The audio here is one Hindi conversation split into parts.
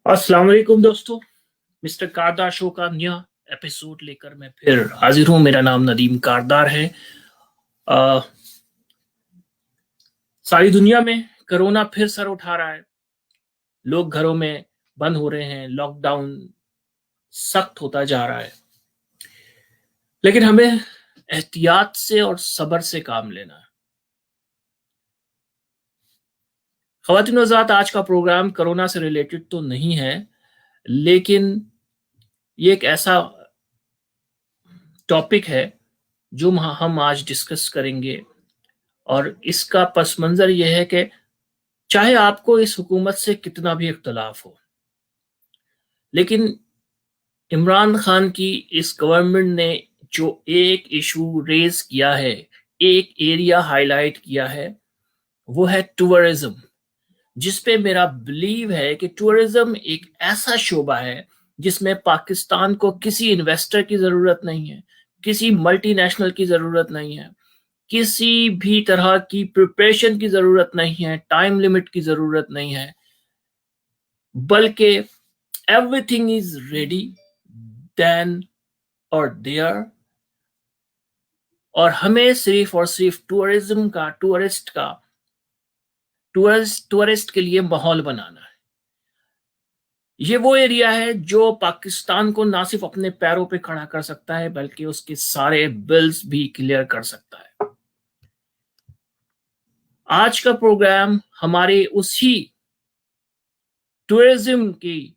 अस्सलाम वालेकुम दोस्तों। मिस्टर कारदार शो का नया एपिसोड लेकर मैं फिर हाजिर हूँ। मेरा नाम नदीम कारदार है। अ, सारी दुनिया में कोरोना फिर सर उठा रहा है। लोग घरों में बंद हो रहे हैं, लॉकडाउन सख्त होता जा रहा है, लेकिन हमें एहतियात से और सब्र से काम लेना है। ख़वातीन व हज़रात, आज का प्रोग्राम कोरोना से रिलेटेड तो नहीं है, लेकिन ये एक ऐसा टॉपिक है जो हम आज डिस्कस करेंगे। और इसका पस मंज़र ये है कि चाहे आपको इस हुकूमत से कितना भी इख्तलाफ हो, लेकिन इमरान खान की इस गवर्नमेंट ने जो एक इशू रेज किया है, एक एरिया हाईलाइट किया है, वो है टूरिज्म। जिस पे मेरा बिलीव है कि टूरिज्म एक ऐसा शोबा है जिसमें पाकिस्तान को किसी इन्वेस्टर की जरूरत नहीं है, किसी मल्टीनेशनल की जरूरत नहीं है, किसी भी तरह की प्रिपरेशन की जरूरत नहीं है, टाइम लिमिट की जरूरत नहीं है, बल्कि एवरीथिंग इज रेडी देन और देयर। और हमें सिर्फ और सिर्फ टूरिज्म का, टूरिस्ट के लिए माहौल बनाना है। ये वो एरिया है जो पाकिस्तान को ना सिर्फ अपने पैरों पे खड़ा कर सकता है, बल्कि उसके सारे बिल्स भी क्लियर कर सकता है। आज का प्रोग्राम हमारे उसी टूरिज्म की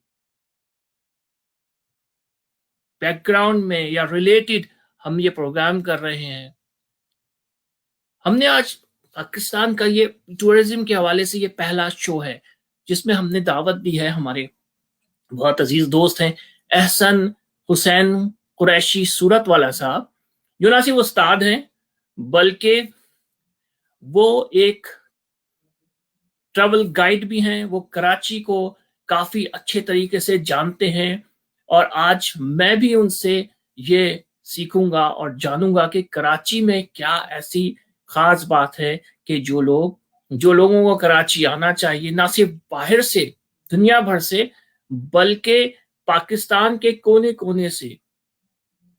बैकग्राउंड में या रिलेटेड हम ये प्रोग्राम कर रहे हैं। हमने आज पाकिस्तान का ये टूरिज्म के हवाले से ये पहला शो है जिसमें हमने दावत दी है। हमारे बहुत अजीज दोस्त हैं एहसन हुसैन कुरैशी सूरत वाला साहब, जो ना सिर्फ उस्ताद हैं बल्कि वो एक ट्रैवल गाइड भी हैं। वो कराची को काफी अच्छे तरीके से जानते हैं और आज मैं भी उनसे ये सीखूंगा और जानूंगा कि कराची में क्या ऐसी खास बात है कि जो लोगों को कराची आना चाहिए, ना सिर्फ बाहर से, दुनिया भर से, बल्कि पाकिस्तान के कोने कोने से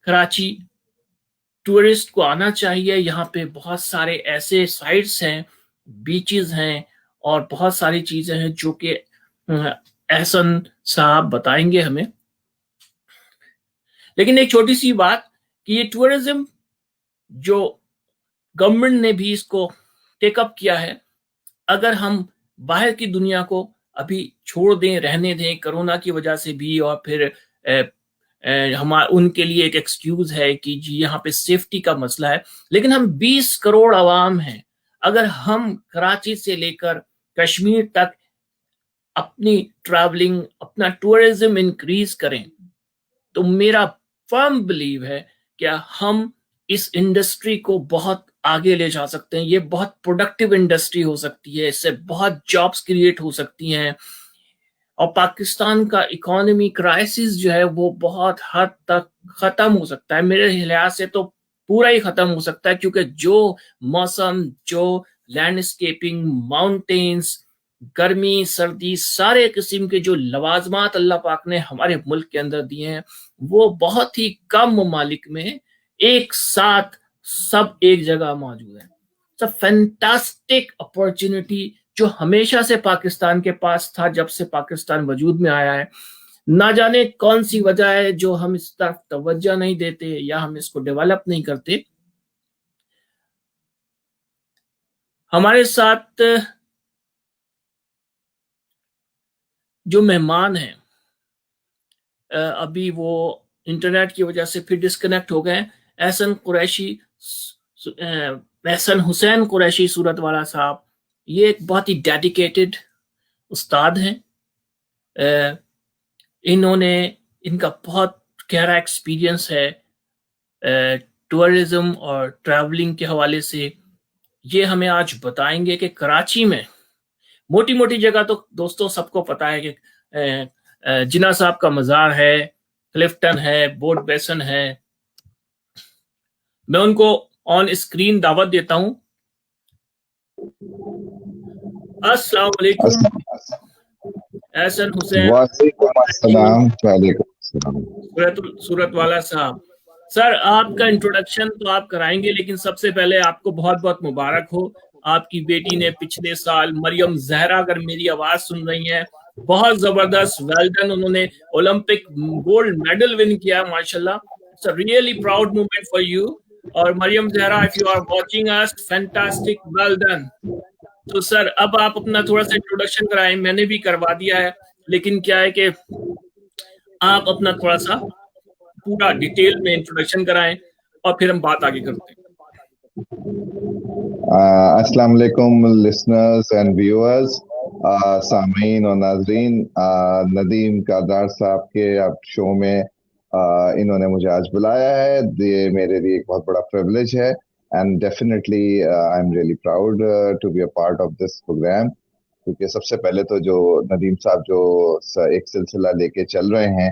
कराची टूरिस्ट को आना चाहिए। यहाँ पे बहुत सारे ऐसे साइट्स हैं, बीचेस हैं और बहुत सारी चीजें हैं जो कि एहसन साहब बताएंगे हमें। लेकिन एक छोटी सी बात कि ये टूरिज्म जो गवर्नमेंट ने भी इसको टेकअप किया है, अगर हम बाहर की दुनिया को अभी छोड़ दें, रहने दें कोरोना की वजह से भी, और फिर हमारा उनके लिए एक एक्सक्यूज है कि जी यहाँ पे सेफ्टी का मसला है, लेकिन हम 20 करोड़ आवाम हैं। अगर हम कराची से लेकर कश्मीर तक अपनी ट्रैवलिंग, अपना टूरिज्म इंक्रीज करें, तो मेरा फर्म बिलीव है कि हम इस इंडस्ट्री को बहुत आगे ले जा सकते हैं। ये बहुत प्रोडक्टिव इंडस्ट्री हो सकती है, इससे बहुत जॉब्स क्रिएट हो सकती हैं और पाकिस्तान का इकोनॉमी क्राइसिस जो है वो बहुत हद तक खत्म हो सकता है। मेरे लिहाज से तो पूरा ही खत्म हो सकता है, क्योंकि जो मौसम, जो लैंडस्केपिंग, माउंटेन्स, गर्मी सर्दी, सारे किस्म के जो लवाजमात अल्लाह पाक ने हमारे मुल्क के अंदर दिए हैं, वो बहुत ही कम ममालिक में एक साथ सब एक जगह मौजूद है। फैंटास्टिक अपॉर्चुनिटी जो हमेशा से पाकिस्तान के पास था, जब से पाकिस्तान वजूद में आया है। ना जाने कौन सी वजह है जो हम इस तरफ तवज्जो नहीं देते या हम इसको डेवलप नहीं करते। हमारे साथ जो मेहमान हैं, अभी वो इंटरनेट की वजह से फिर डिस्कनेक्ट हो गए। एहसन कुरैशी, एहसन हुसैन कुरैशी सूरत वाला साहब, ये एक बहुत ही डेडिकेटेड उस्ताद हैं। इन्होंने, इनका बहुत गहरा एक्सपीरियंस है टूरिज्म और ट्रैवलिंग के हवाले से। ये हमें आज बताएंगे कि कराची में मोटी मोटी जगह तो दोस्तों सबको पता है कि जिना साहब का मज़ार है, क्लिफ्टन है, बोट बेसन है। मैं उनको ऑन स्क्रीन दावत देता हूं। अस्सलाम वालेकुम एहसन हुसैन, वालेकुम अस्सलाम। वालेकुम अस्सलाम। सूरत वाला साहब। सर, आपका इंट्रोडक्शन तो आप कराएंगे, लेकिन सबसे पहले आपको बहुत बहुत मुबारक हो। आपकी बेटी ने पिछले साल, मरियम जहरा, अगर मेरी आवाज सुन रही हैं, बहुत जबरदस्त, वेल डन, उन्होंने ओलंपिक गोल्ड मेडल विन किया, माशाल्लाह। It's a really proud moment for you. और Mariam Zahra, if you are watching us, fantastic, well done. तो सर, अब आप अपना थोड़ा सा इंट्रोडक्शन कराएं। मैंने भी करवा दिया है, लेकिन क्या है कि आप अपना थोड़ा सा पूरा डिटेल में इंट्रोडक्शन कराएं और फिर हम बात आगे करते हैं। अस्सलाम वालेकुम लिसनर्स एंड व्यूअर्स, सामीन और नाजरीन। नदीम कादार साहब के आप शो में इन्होंने मुझे आज बुलाया है। ये मेरे लिए एक बहुत बड़ा प्रिविलेज है and definitely I am really proud to be a part of this programme. क्योंकि सबसे पहले तो जो नदीम साहब जो एक सिलसिला लेके चल रहे हैं,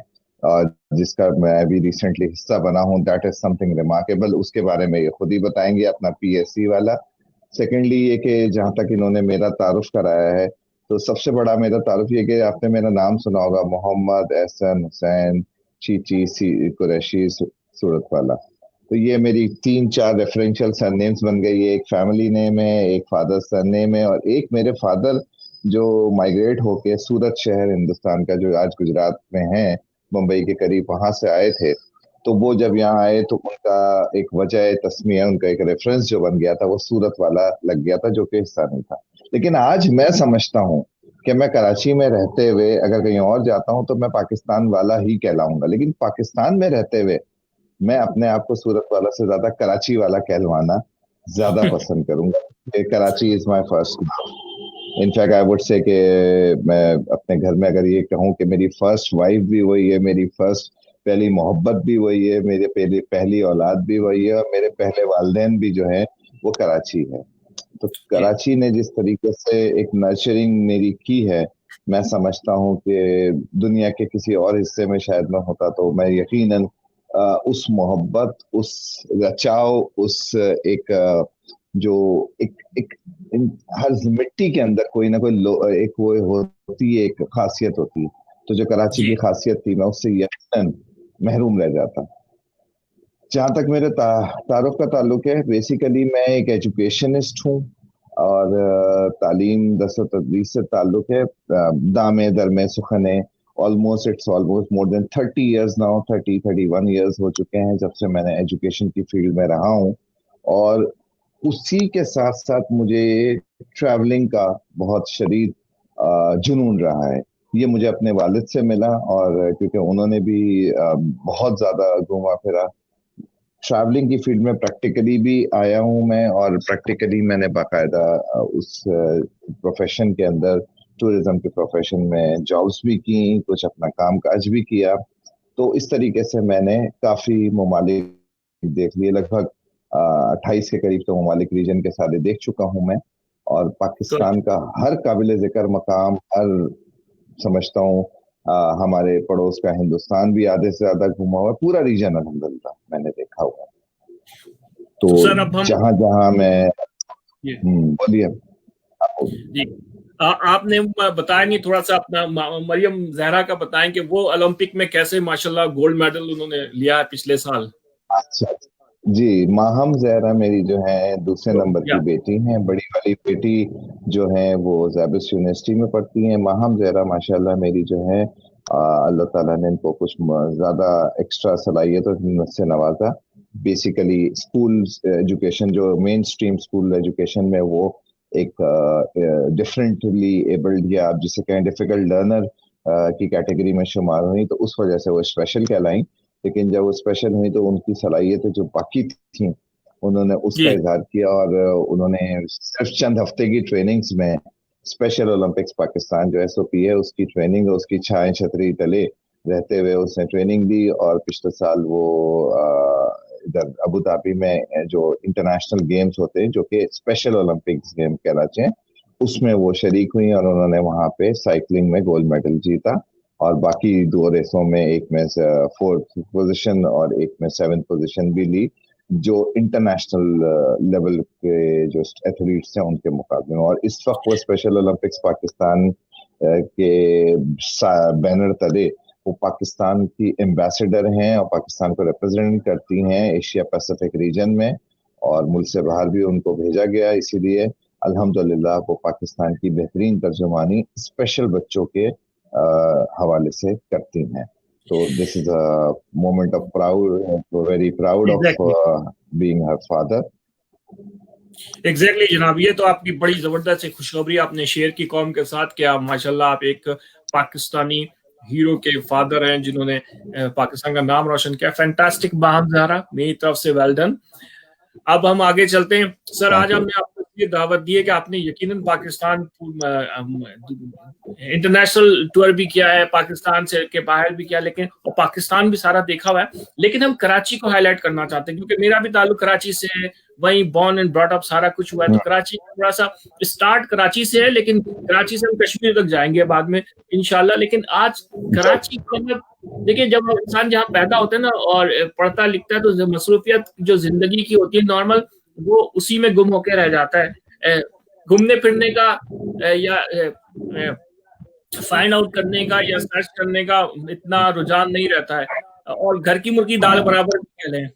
जिसका मैं भी रिसेंटली हिस्सा बना हूं, दैट इज समथिंग रिमार्केबल। उसके बारे में ये खुद ही बताएंगे, अपना पीएससी वाला। सेकेंडली ये कि जहां तक इन्होंने मेरा तारुफ कराया है, तो सबसे बड़ा मेरा तारुफ ये कि आपने मेरा नाम सुना होगा, मोहम्मद एहसन हुसैन चीची सी कुरैशी सूरत वाला। तो ये मेरी 3-4 रेफरेंशियल सरनेम्स बन गई है। एक फैमिली नेम है, एक फादर सरनेम है, और एक मेरे फादर जो माइग्रेट होके सूरत शहर हिंदुस्तान का, जो आज गुजरात में है, मुंबई के करीब, वहां से आए थे। तो वो जब यहाँ आए तो उनका एक वजह तस्मिया, उनका एक रेफरेंस जो बन गया था, वो सूरत वाला लग गया था, जो कि हिस्सा नहीं था। लेकिन आज मैं समझता हूँ कि मैं कराची में रहते हुए अगर कहीं और जाता हूँ तो मैं पाकिस्तान वाला ही कहलाऊंगा, लेकिन पाकिस्तान में रहते हुए मैं अपने आप को सूरत वाला से ज्यादा कराची वाला कहलवाना ज्यादा पसंद करूंगा। Karachi is my first. In fact I would say कि मैं अपने घर में अगर ये कहूँ कि मेरी फर्स्ट वाइफ भी वही है, मेरी फर्स्ट पहली मोहब्बत भी वही है, मेरे पहली औलाद भी वही है, और मेरे पहले वालदेन भी जो है वो कराची है। तो कराची ने जिस तरीके से एक नर्चरिंग मेरी की है, मैं समझता हूँ कि दुनिया के किसी और हिस्से में शायद मैं होता तो मैं यकीनन उस मोहब्बत, उस रचाव, उस एक जो एक एक हर मिट्टी के अंदर कोई ना कोई एक वो होती है, एक खासियत होती है। तो जो कराची की खासियत थी, मैं उससे यकीनन महरूम रह जाता। जहाँ तक मेरे तारुफ का ताल्लुक है, बेसिकली मैं एक एजुकेशनिस्ट हूँ, और तालीम दस तदरीस से ताल्लुक है। दामे दरमे सुखने, almost it's almost more than 30 years now, 31 years हो चुके हैं जब से मैंने एजुकेशन की फील्ड में रहा हूँ। और उसी के साथ साथ मुझे ट्रैवलिंग का बहुत शदीद जुनून रहा है। ये मुझे अपने वालिद से मिला, और क्योंकि उन्होंने भी बहुत ज़्यादा घूमा फिरा। ट्रैवलिंग की फील्ड में प्रैक्टिकली भी आया हूँ मैं, और प्रैक्टिकली मैंने बाकायदा उस प्रोफेशन के अंदर, टूरिज्म के प्रोफेशन में जॉब्स भी की, कुछ अपना काम काज भी किया। तो इस तरीके से मैंने काफ़ी ममालिक देख लिए, लगभग 28 के करीब तो ममालिक रीजन के सारे देख चुका हूँ मैं। और पाकिस्तान का हर काबिल जिक्र मकाम, हर समझता हूँ हमारे पड़ोस का हिंदुस्तान भी आधे से ज्यादा घूमा हुआ, पूरा रीजन अल्हम्दुलिल्लाह मैंने देखा हुआ। तो सर, अब हम जहां जहां मैं बोलिए। जी, आपने बताया नहीं, थोड़ा सा अपना मरियम जहरा का बताएं कि वो ओलंपिक में कैसे माशाल्लाह गोल्ड मेडल उन्होंने लिया है पिछले साल। अच्छा जी, माहम जहरा मेरी जो है दूसरे नंबर की बेटी हैं। बड़ी वाली बेटी जो है वो ज़ैबिस यूनिवर्सिटी में पढ़ती हैं। माहम जहरा माशाल्लाह मेरी जो है, अल्लाह ताला ने इनको कुछ ज़्यादा एक्स्ट्रा सलाहियतों से नवाजा। बेसिकली स्कूल एजुकेशन, जो मेन स्ट्रीम स्कूल एजुकेशन में, वो एक डिफरेंटली एबल्ड, या आप जिसे कहें डिफिकल्ट लर्नर की कैटेगरी में शुमार हुई, तो उस वजह से वो स्पेशल कहलाई। लेकिन जब वो स्पेशल हुई तो उनकी सलाहियतें जो बाकी थी, उन्होंने उसका इजहार किया, और उन्होंने सिर्फ चंद हफ्ते की ट्रेनिंग्स में स्पेशल ओलंपिक्स पाकिस्तान जो एसओपी है उसकी ट्रेनिंग, उसकी छाए छतरी तले रहते हुए उसने ट्रेनिंग दी। और पिछले साल वो इधर अबू धाबी में जो इंटरनेशनल गेम्स होते हैं, जो कि स्पेशल ओलंपिक्स गेम कहलाते हैं, उसमें वो शरीक हुई, और उन्होंने वहां पे साइकिलिंग में गोल्ड मेडल जीता। और बाकी 2 रेसों में, एक में 4th पोजीशन और एक में 7th पोजीशन भी ली, जो इंटरनेशनल लेवल के जो एथलीट्स हैं उनके मुकाबले में। और इस वक्त वो स्पेशल ओलंपिक्स पाकिस्तान के बैनर तले वो पाकिस्तान की एम्बेसडर हैं और पाकिस्तान को रिप्रेजेंट करती हैं एशिया पैसिफिक रीजन में, और मुल्क से बाहर भी उनको भेजा गया। इसीलिए अल्हम्दुलिल्लाह वो पाकिस्तान की बेहतरीन तर्जुमानी स्पेशल बच्चों के हवाले से करती हैं। तो this is a moment of proud, very proud of exactly, being her father. Exactly जनाब, ये तो आपकी बड़ी जबरदस्त खुशखबरी आपने शेयर की कौम के साथ कि आप माशाल्लाह आप एक पाकिस्तानी हीरो के फादर हैं जिन्होंने पाकिस्तान का नाम रोशन किया। फैंटास्टिक बाहम ज़हरा, मेरी तरफ से वेल डन। अब हम आगे चलते हैं सर। आज थैंक यू। हमने आपको ये दावत दी है कि आपने यकीनन पाकिस्तान इंटरनेशनल टूर भी किया है, पाकिस्तान से के बाहर भी किया, लेकिन और पाकिस्तान भी सारा देखा हुआ है, लेकिन हम कराची को हाईलाइट करना चाहते हैं क्योंकि मेरा भी ताल्लुक कराची से है, वहीं बॉर्न एंड ब्रॉट अप सारा कुछ हुआ है। तो कराची थोड़ा सा स्टार्ट कराची से है, लेकिन कराची से हम कश्मीर तक जाएंगे बाद में इंशाल्लाह। लेकिन आज कराची को देखिए, जब इंसान जहाँ पैदा होता है ना और पढ़ता लिखता है तो मसरूफियत जो जिंदगी की होती है नॉर्मल, वो उसी में गुम होकर रह जाता है। घूमने फिरने का या फाइंड आउट करने का या सर्च करने का इतना रुझान नहीं रहता है, और घर की मुर्गी दाल बराबर भी कह लें,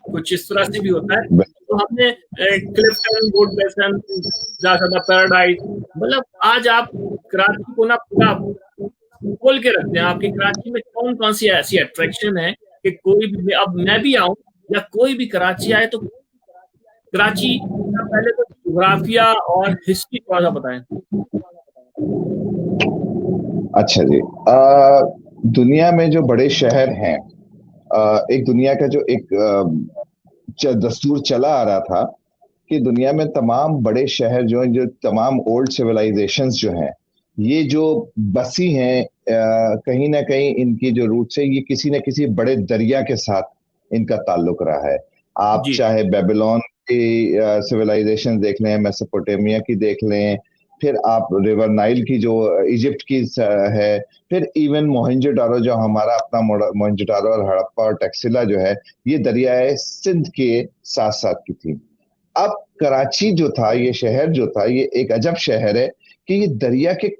कुछ इस तरह से भी होता है। तो हमने क्लिफ्टन, वुड बेसन, जादा पैराडाइज, मतलब आज आप कराची को ना पूरा खोल के रखते हैं। आपकी कराची में कौन कौन सी ऐसी अट्रैक्शन है कि कोई भी, अब मैं भी आऊं या कोई भी कराची आए तो कराची का पहले तो जोग्राफिया और हिस्ट्री थोड़ा सा बताएं। अच्छा जी, दुनिया में जो बड़े शहर हैं, एक दुनिया का जो एक दस्तूर चला आ रहा था कि दुनिया में तमाम बड़े शहर जो हैं, जो तमाम ओल्ड सिविलाइजेशंस जो हैं, ये जो बसी हैं, कहीं ना कहीं इनकी जो रूट्स है ये किसी न किसी बड़े दरिया के साथ इनका ताल्लुक रहा है। आप जी चाहे बेबीलोन की सिविलाइजेशन देख लें, मेसोपोटामिया की देख लें, फिर आप रिवर नाइल की जो इजिप्ट की है, फिर इवन मोहनजोदारो जो हमारा अपना मोहनजोदारो और हड़प्पा और टैक्सिला जो है, ये दरियाए सिंध के साथ साथ की थी। अब कराची जो था, ये शहर जो था, ये एक अजब शहर है कि ये दरिया के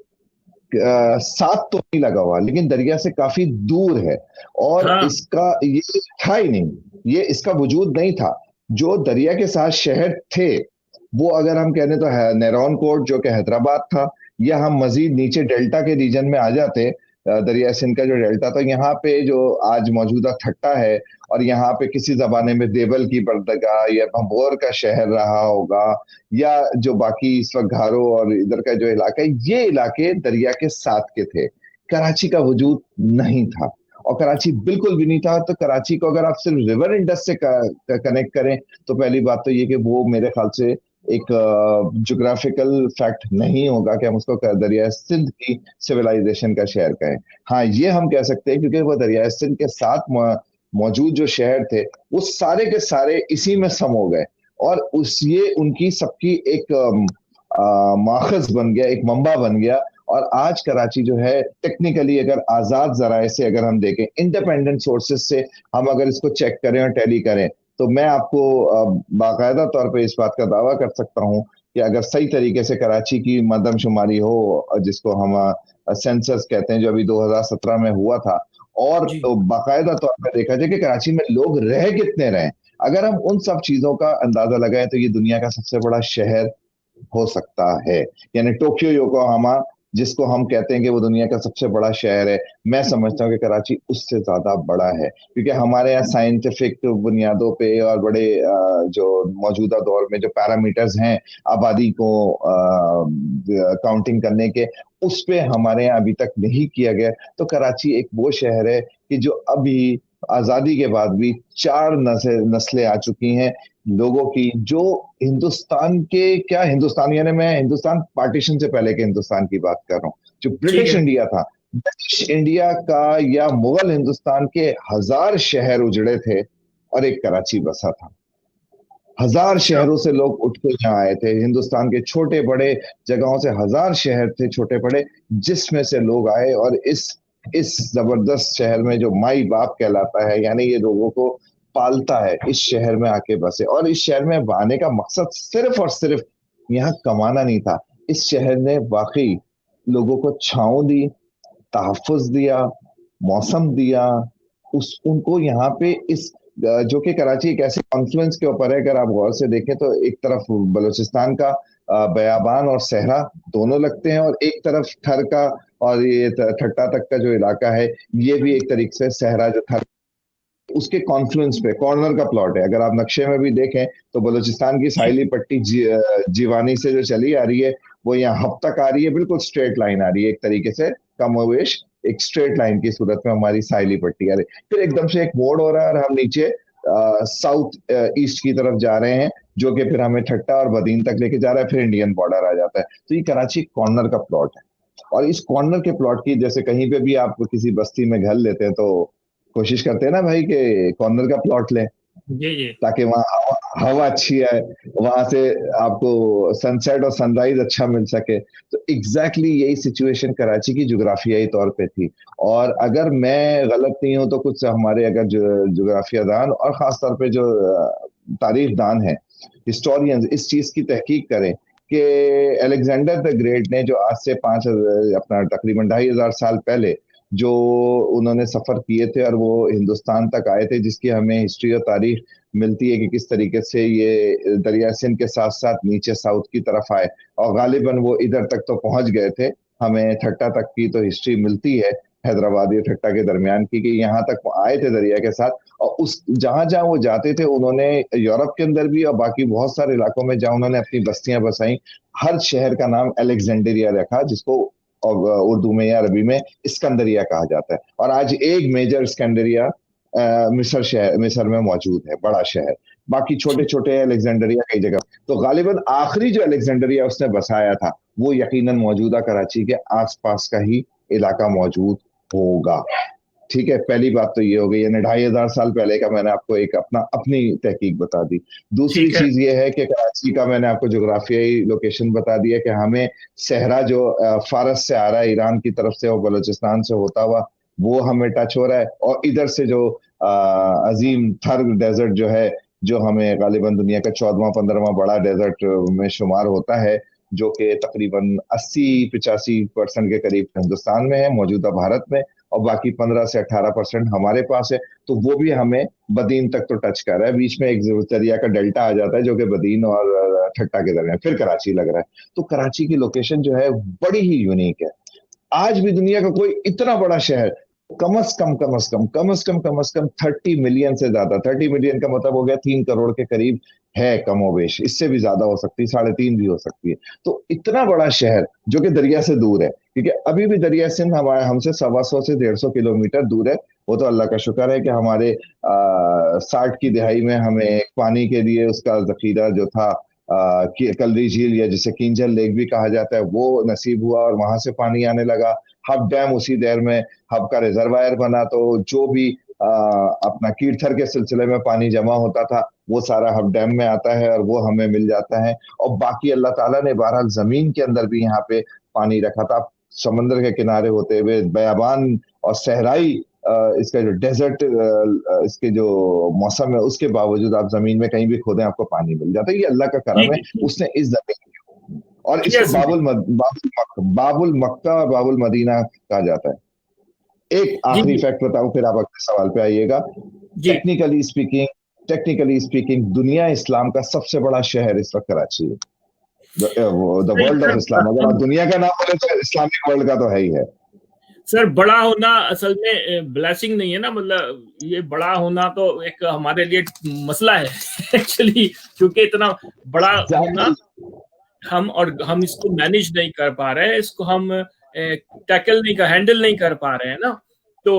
साथ तो नहीं लगा हुआ, लेकिन दरिया से काफी दूर है, और हाँ इसका ये था ही नहीं, ये इसका वजूद नहीं था। जो दरिया के साथ शहर थे वो अगर हम कहने तो है नेरौन कोट जो कि हैदराबाद था, या हम मजीद नीचे डेल्टा के रीजन में आ जाते, दरिया सिंध का जो डेल्टा था, यहाँ पे जो आज मौजूदा ठट्टा है, और यहाँ पे किसी जमाने में देवल की बरदगाह या भंबोर का शहर रहा होगा, या जो बाकी इस वक्त घारो और इधर का जो इलाका है, ये इलाके दरिया के साथ के थे। कराची का वजूद नहीं था, और कराची बिल्कुल भी नहीं था। तो कराची को अगर आप सिर्फ रिवर इंडस से कनेक्ट करें, तो पहली बात तो ये कि वो मेरे ख्याल से एक ज्योग्राफिकल फैक्ट नहीं होगा कि हम उसको दरिया सिंध की सिविलाइजेशन का शहर कहें। हाँ, ये हम कह सकते हैं क्योंकि वो दरिया सिंध के साथ मौजूद जो शहर थे वो सारे के सारे इसी में सम हो गए, और उस ये उनकी सबकी एक माखज बन गया, एक मंबा बन गया। और आज कराची जो है टेक्निकली, अगर आजाद जराए से अगर हम देखें, इंडिपेंडेंट सोर्सेज से हम अगर इसको चेक करें और टैली करें, तो मैं आपको बाकायदा तौर पे इस बात का दावा कर सकता हूं कि अगर सही तरीके से कराची की मरदमशुमारी हो, जिसको हम सेंसस कहते हैं, जो अभी 2017 में हुआ था, और जी तो बाकायदा तौर पर देखा जाए कि कराची में लोग रह कितने रहे, अगर हम उन सब चीजों का अंदाजा लगाएं, तो ये दुनिया का सबसे बड़ा शहर हो सकता है। यानी टोक्यो योकोहामा जिसको हम कहते हैं कि वो दुनिया का सबसे बड़ा शहर है, मैं समझता हूँ कि कराची उससे ज्यादा बड़ा है, क्योंकि हमारे यहाँ साइंटिफिक बुनियादों पे और बड़े जो मौजूदा दौर में जो पैरामीटर्स हैं आबादी को काउंटिंग करने के, उस पे हमारे यहाँ अभी तक नहीं किया गया। तो कराची एक वो शहर है कि जो अभी आजादी के बाद भी चार नस्लें आ चुकी हैं लोगों की, जो हिंदुस्तान के, क्या हिंदुस्तान, यानी मैं हिंदुस्तान पार्टीशन से पहले के हिंदुस्तान की बात कर रहा हूँ, जो ठीक ब्रिटिश है। इंडिया था, ब्रिटिश इंडिया का या मुगल हिंदुस्तान के हजार शहर उजड़े थे और एक कराची बसा था। हजार अच्छा शहरों से लोग उठ के यहाँ आए थे, हिंदुस्तान के छोटे बड़े जगहों से हजार शहर थे छोटे बड़े, जिसमें से लोग आए, और इस जबरदस्त शहर में जो माई बाप कहलाता है, यानी ये लोगों को पालता है, इस शहर में आके बसे। और इस शहर में आने का मकसद सिर्फ और सिर्फ यहाँ कमाना नहीं था, इस शहर ने वाकई लोगों को छांव दी, तहफ़्फ़ुज़ दिया, मौसम दिया, उस उनको यहाँ पे इस जो कि कराची एक ऐसे कॉन्फ्लुएंस के ऊपर है, अगर आप गौर से देखें तो एक तरफ बलूचिस्तान का बयाबान और सहरा दोनों लगते हैं, और एक तरफ थर का और ये ठट्टा तक का जो इलाका है, ये भी एक तरीके से सहरा जो थर उसके कॉन्फ्लुएंस पे कॉर्नर का प्लॉट है। अगर आप नक्शे में भी देखें तो बलूचिस्तान की जी साहिली पट्टी जीवानी से जो चली आ रही है, वो यहाँ हब तक आ रही है, बिल्कुल स्ट्रेट लाइन आ रही है एक तरीके से, कमोवेश एक स्ट्रेट लाइन की सूरत में हमारी साहिली पट्टी आ रही है। फिर एकदम से एक मोड़ हो रहा है और हम नीचे साउथ ईस्ट की तरफ जा रहे हैं, जो कि फिर हमें ठट्टा और बदीन तक लेके जा रहा है, फिर इंडियन बॉर्डर आ जाता है। तो ये कराची कॉर्नर का प्लॉट है, और इस कॉर्नर के प्लॉट की, जैसे कहीं पे भी आप किसी बस्ती में घर लेते हैं तो कोशिश करते हैं ना भाई कि कॉर्नर का प्लॉट लें, जी जी। ताकि वहाँ हवा अच्छी है, वहां से आपको सनसेट और सनराइज अच्छा मिल सके। तो एग्जैक्टली यही सिचुएशन कराची की जुग्राफियाई तौर पे थी। और अगर मैं गलत नहीं हूं तो कुछ हमारे अगर जुग्राफिया दान और खास तौर पे जो तारीख दान है, हिस्टोरियंस, इस चीज की तहकीक करें कि अलेक्जेंडर द ग्रेट ने जो आज से पांच अपना तकरीबन 2500 साल पहले जो उन्होंने सफर किए थे और वो हिंदुस्तान तक आए थे, जिसकी हमें हिस्ट्री और तारीख मिलती है कि किस तरीके से ये दरिया सिंध के साथ साथ नीचे साउथ की तरफ आए, और गालिबन वो इधर तक तो पहुंच गए थे। हमें ठट्टा तक की तो हिस्ट्री मिलती है, हैदराबाद या ठट्टा के दरमियान की, कि यहाँ तक वो आए थे दरिया के साथ। और उस जहां जहां वो जाते थे, उन्होंने यूरोप के अंदर भी और बाकी बहुत सारे इलाकों में जहां उन्होंने अपनी बस्तियां बसाई, हर शहर का नाम अलेक्जेंड्रिया रखा, जिसको और उर्दू में या अरबी में स्कंदरिया कहा जाता है। और आज एक मेजर स्कंदरिया मिस्र में मौजूद है, बड़ा शहर। बाकी छोटे छोटे अलेक्जेंडरिया कई जगह। तो गालिबन आखिरी जो अलेक्जेंडरिया उसने बसाया था, वो यकीनन मौजूदा कराची के आसपास का ही इलाका मौजूद होगा। ठीक है, पहली बात तो ये हो गई, यानी 2500 साल पहले का मैंने आपको एक अपनी तहकीक बता दी। दूसरी ठीक है। चीज ये है कि कराची का मैंने आपको जोग्राफियाई लोकेशन बता दिया कि हमें सहरा जो फारस से आ रहा है, ईरान की तरफ से और बलूचिस्तान से होता हुआ, वो हमें टच हो रहा है। और इधर से जो अजीम थर डेजर्ट जो है, जो हमें गालिबन दुनिया का 14वां 15वां बड़ा डेजर्ट में शुमार होता है, जो कि तकरीबन 80-85% के करीब हिंदुस्तान में है, मौजूदा भारत में, और बाकी 15 से 18% हमारे पास है। तो वो भी हमें बदीन तक तो टच कर रहा है। बीच में एक दरिया का डेल्टा आ जाता है जो कि बदीन और ठट्टा के दरमियान फिर कराची लग रहा है। तो कराची की लोकेशन जो है बड़ी ही यूनिक है। आज भी दुनिया का कोई इतना बड़ा शहर, कम अज कम 30 मिलियन से ज्यादा, 30 मिलियन का मतलब हो गया 3 करोड़ के करीब है, कमोबेश, इससे भी ज्यादा हो सकती है, 3.5 भी हो सकती है। तो इतना बड़ा शहर जो कि दरिया से दूर है, क्योंकि अभी भी दरिया सिंध हमारे हमसे 125 से 150 किलोमीटर दूर है। वो तो अल्लाह का शुक्र है कि हमारे 60 की दिहाई में हमें पानी के लिए उसका जखीरा जो था, कलरी झील या जिसे किंजल लेक भी कहा जाता है, वो नसीब हुआ और वहां से पानी आने लगा। हब डैम उसी देर में हब का रिजर्वायर बना, तो जो भी अपना कीर्थर के सिलसिले में पानी जमा होता था, वो सारा हब डैम में आता है और वो हमें मिल जाता है। और बाकी अल्लाह ताला ने बहरहाल जमीन के अंदर भी यहाँ पे पानी रखा था, समंदर के किनारे होते हुए बयाबान और सहराई इसका जो डेजर्ट इसके जो मौसम है, उसके बावजूद आप जमीन में कहीं भी खोदें आपको पानी मिल जाता है। ये अल्लाह का करम है, ठीक। उसने इस जमीन, और इसको यस जी। बाबुल मक्का और बाबुल मदीना कहा जाता है। एक जी आखिरी जी। फैक्ट बताऊं, फिर आप अगले सवाल पे आइएगा। जी टेक्निकली स्पीकिंग टेक्निकली स्पीकिंग दुनिया इस्लाम का सबसे बड़ा शहर इस वक्त कराची है। द सही वर्ल्ड ऑफ सर। इस्लाम, अगर आप दुनिया का नाम बोले तो इस्लामिक वर्ल्ड का तो है ही है। सर बड़ा होना असल में ब्लेसिंग नहीं है ना, मतलब ये बड़ा होना तो एक हमारे लिए मसला है एक्चुअली, क्योंकि इतना बड़ा होना एग्जैक्टली। हम इसको मैनेज नहीं कर पा रहे हैं, इसको हम टैकल नहीं कर हैंडल नहीं कर पा रहे हैं ना। तो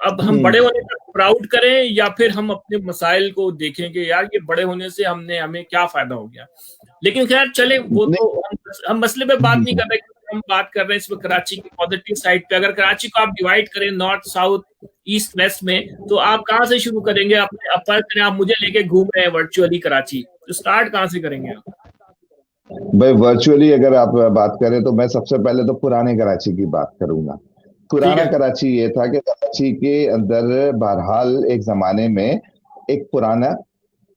अब हम बड़े होने पर प्राउड करें या फिर हम अपने मसाइल को देखें कि यार ये बड़े होने से हमें क्या फायदा हो गया। लेकिन खैर चले, वो तो हम मसले पे बात नहीं कर रहे, हम बात कर रहे हैं इसमें कराची की पॉजिटिव साइड पे। अगर कराची को आप डिवाइड करें नॉर्थ साउथ ईस्ट वेस्ट में, तो आप कहाँ से शुरू करेंगे? अपने अपर करें, आप मुझे लेके घूम रहे हैं वर्चुअली कराची, तो स्टार्ट कहाँ से करेंगे आप? भाई वर्चुअली अगर आप बात करें तो मैं सबसे पहले तो पुराने कराची की बात करूंगा। ठीक पुराना है। कराची ये था कि कराची के अंदर बहरहाल एक जमाने में एक पुराना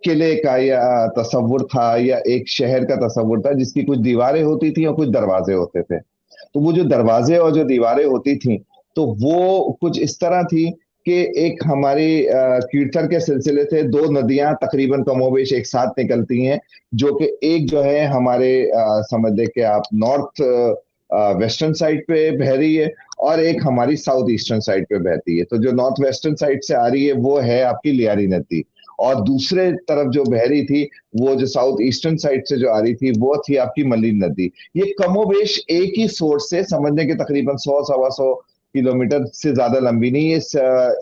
किले का या तस्वुर था, या एक शहर का तस्वुर था, जिसकी कुछ दीवारें होती थी और कुछ दरवाजे होते थे। तो वो जो दरवाजे और जो दीवारें होती थी, तो वो कुछ इस तरह थी कि एक हमारी कीर्तन के सिलसिले से दो नदियां तकरीबन कमोबेश एक साथ निकलती हैं, जो कि एक जो है हमारे समझ ले कि आप नॉर्थ वेस्टर्न साइड पे बह रही है, और एक हमारी साउथ ईस्टर्न साइड पे बहती है। तो जो नॉर्थ वेस्टर्न साइड से आ रही है वो है आपकी लियारी नदी, और दूसरे तरफ जो बह रही थी, वो जो साउथ ईस्टर्न साइड से जो आ रही थी, वो थी आपकी मलिन नदी। ये कमोबेश एक ही सोर्स से, समझने के तकरीबन 100 सवा 100 किलोमीटर से ज्यादा लंबी नहीं है।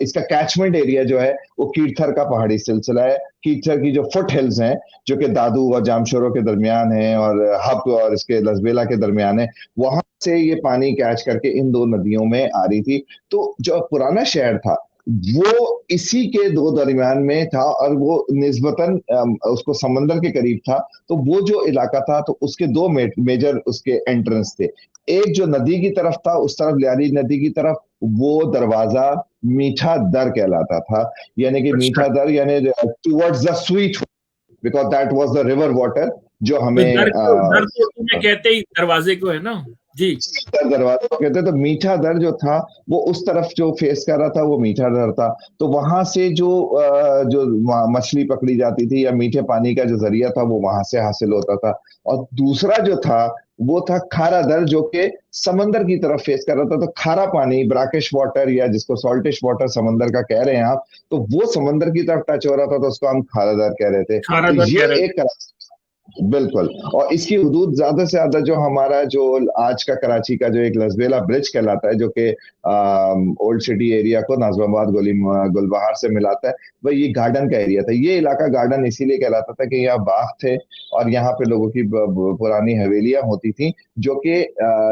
इसका कैचमेंट एरिया जो है वो कीर्थर का पहाड़ी सिलसिला है। कीर्थर की जो फुट हिल्स हैं, जो कि दादू और जामशोरो के दरमियान है और हब और इसके लसबेला के दरमियान है, वहां से ये पानी कैच करके इन दो नदियों में आ रही थी। तो जो पुराना शहर था वो इसी के दो दरमियान में था, और वो निस्बतन उसको समंदर के करीब था। तो वो जो इलाका था, तो उसके दो मेजर उसके एंट्रेंस थे। एक जो नदी की तरफ था, उस तरफ लियारी नदी की तरफ, वो दरवाजा मीठा दर कहलाता था। यानी कि अच्छा, मीठा दर यानी towards the sweet, because that was the river water जो तो हमें दर तो तुम्हें कहते ही दरवाजे को है ना। जी। दर दरवाजा कहते हैं। तो मीठा दर जो था, वो उस तरफ जो फेस कर रहा था, वो मीठा दर था। तो वहां से जो मछली पकड़ी जाती थी या मीठे पानी का जो जरिया था, वो वहां से हासिल होता था। और दूसरा जो था, वो था खारा दर, जो कि समंदर की तरफ फेस कर रहा था। तो खारा पानी, ब्राकिश वाटर, या जिसको सॉल्टिश वाटर समंदर का कह रहे हैं आप, तो वो समंदर की तरफ टच हो रहा था, तो उसको हम खारा दर कह रहे थे। खारा तो दर ये कह रहे थे। एक, बिल्कुल। और इसकी हदूद ज्यादा से ज्यादा जो हमारा जो आज का कराची का जो एक लसबेला ब्रिज कहलाता है, जो कि ओल्ड सिटी एरिया को नाजमाबाद गुलबहार से मिलाता है, वह ये गार्डन का एरिया था। ये इलाका गार्डन इसीलिए कहलाता था कि यहाँ बाग थे, और यहाँ पे लोगों की पुरानी हवेलियां होती थी, जो कि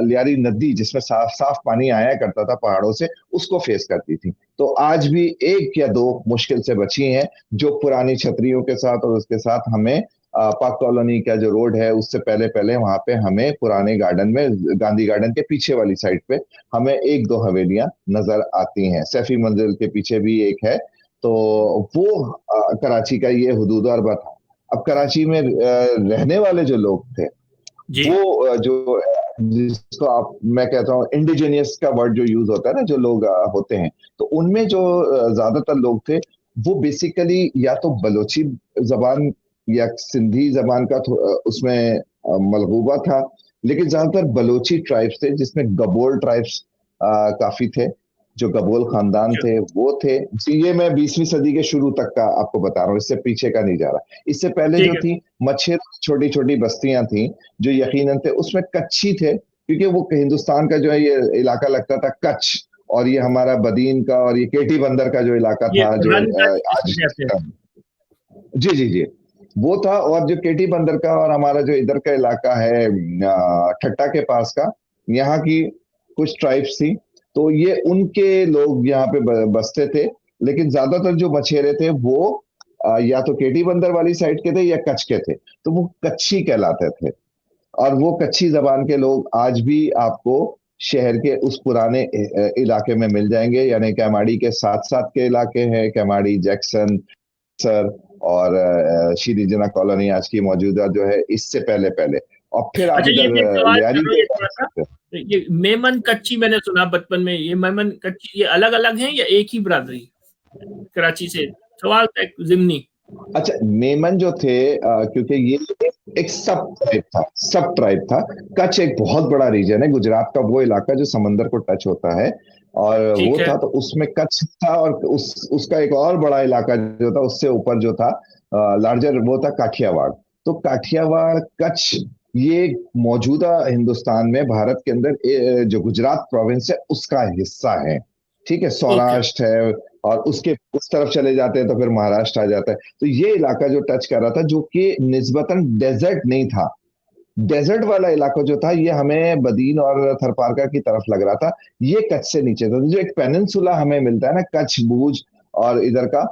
लियारी नदी, जिसमें साफ साफ पानी आया करता था पहाड़ों से, उसको फेस करती थी। तो आज भी एक या दो मुश्किल से बची हैं, जो पुरानी छतरियों के साथ, और उसके साथ हमें पाक कॉलोनी का जो रोड है, उससे पहले पहले वहां पे हमें पुराने गार्डन में, गांधी गार्डन के पीछे वाली साइड पे, हमें एक दो हवेलियां नजर आती हैं। सैफी मंजिल के पीछे भी एक है। तो वो कराची का ये हुदूद और था। अब कराची में रहने वाले जो लोग थे, जी। वो जो जिसको आप, मैं कहता हूँ इंडिजीनियस का वर्ड जो यूज होता है ना, जो लोग होते हैं, तो उनमें जो ज्यादातर लोग थे, वो बेसिकली या तो बलोची जबान या सिंधी जबान का उसमें मलगूबा था। लेकिन ज्यादातर बलोची ट्राइब्स थे, जिसमें गबोल ट्राइब्स काफी थे। जो गबोल खानदान थे वो थे। ये मैं 20वीं सदी के शुरू तक का आपको बता रहा हूँ, इससे पीछे का नहीं जा रहा। इससे पहले ठीक जो है। थी मच्छर, छोटी छोटी बस्तियां थी, जो यकीनन थे उसमें कच्छी थे, क्योंकि वो हिंदुस्तान का जो है ये इलाका लगता था कच्छ। और ये हमारा बदीन का और ये केटी बंदर का जो इलाका ये था, जो प्रधान का आज, जिसको कहते हैं। जी जी जी, वो था। और जो केटी बंदर का और हमारा जो इधर का इलाका है ठट्टा के पास का, यहाँ की कुछ ट्राइब्स थी। तो ये उनके लोग यहाँ पे बसते थे। लेकिन ज्यादातर जो मछेरे थे वो या तो केटी बंदर वाली साइड के थे या कच्छ के थे, तो वो कच्छी कहलाते थे। और वो कच्छी जबान के लोग आज भी आपको शहर के उस पुराने इलाके में मिल जाएंगे। यानी कैमाड़ी के साथ साथ के इलाके हैं, कैमाड़ी, जैक्सन सर, और शीरी जना कॉलोनी आज की मौजूदा जो है, इससे पहले पहले। और फिर आप अच्छा, ये इधर मैं एक सवाल कर लियारी रहा हूँ, के ये थोड़ा सा। पास। तो ये मेमन कच्ची मैंने सुना बचपन में, ये मेमन कच्ची ये अलग अलग हैं या एक ही बरादरी कराची से? सवाल था एक जिमनी। अच्छा, मेमन जो थे, क्योंकि ये एक सब ट्राइब था। कच्छ एक बहुत बड़ा रीजन है, गुजरात का वो इलाका जो समंदर को टच होता है, और वो ठीक है। था। तो उसमें कच्छ था, और उसका एक और बड़ा इलाका जो था, उससे ऊपर जो था लार्जर, वो था काठियावाड़। तो काठियावाड़, कच्छ, ये मौजूदा हिंदुस्तान में, भारत के अंदर जो गुजरात प्रोविंस है उसका हिस्सा है। ठीक है, ओके। सौराष्ट्र है, और उसके उस तरफ चले जाते हैं तो फिर महाराष्ट्र आ जाता है। तो ये इलाका जो टच कर रहा था, जो कि निस्बतन डेजर्ट नहीं था, डेजर्ट वाला इलाका जो था, ये हमें बदीन और थरपारका की तरफ लग रहा था। ये कच्छ से नीचे था। तो जो एक पेनिनसुला हमें मिलता है ना, कच्छ, भूज और इधर का,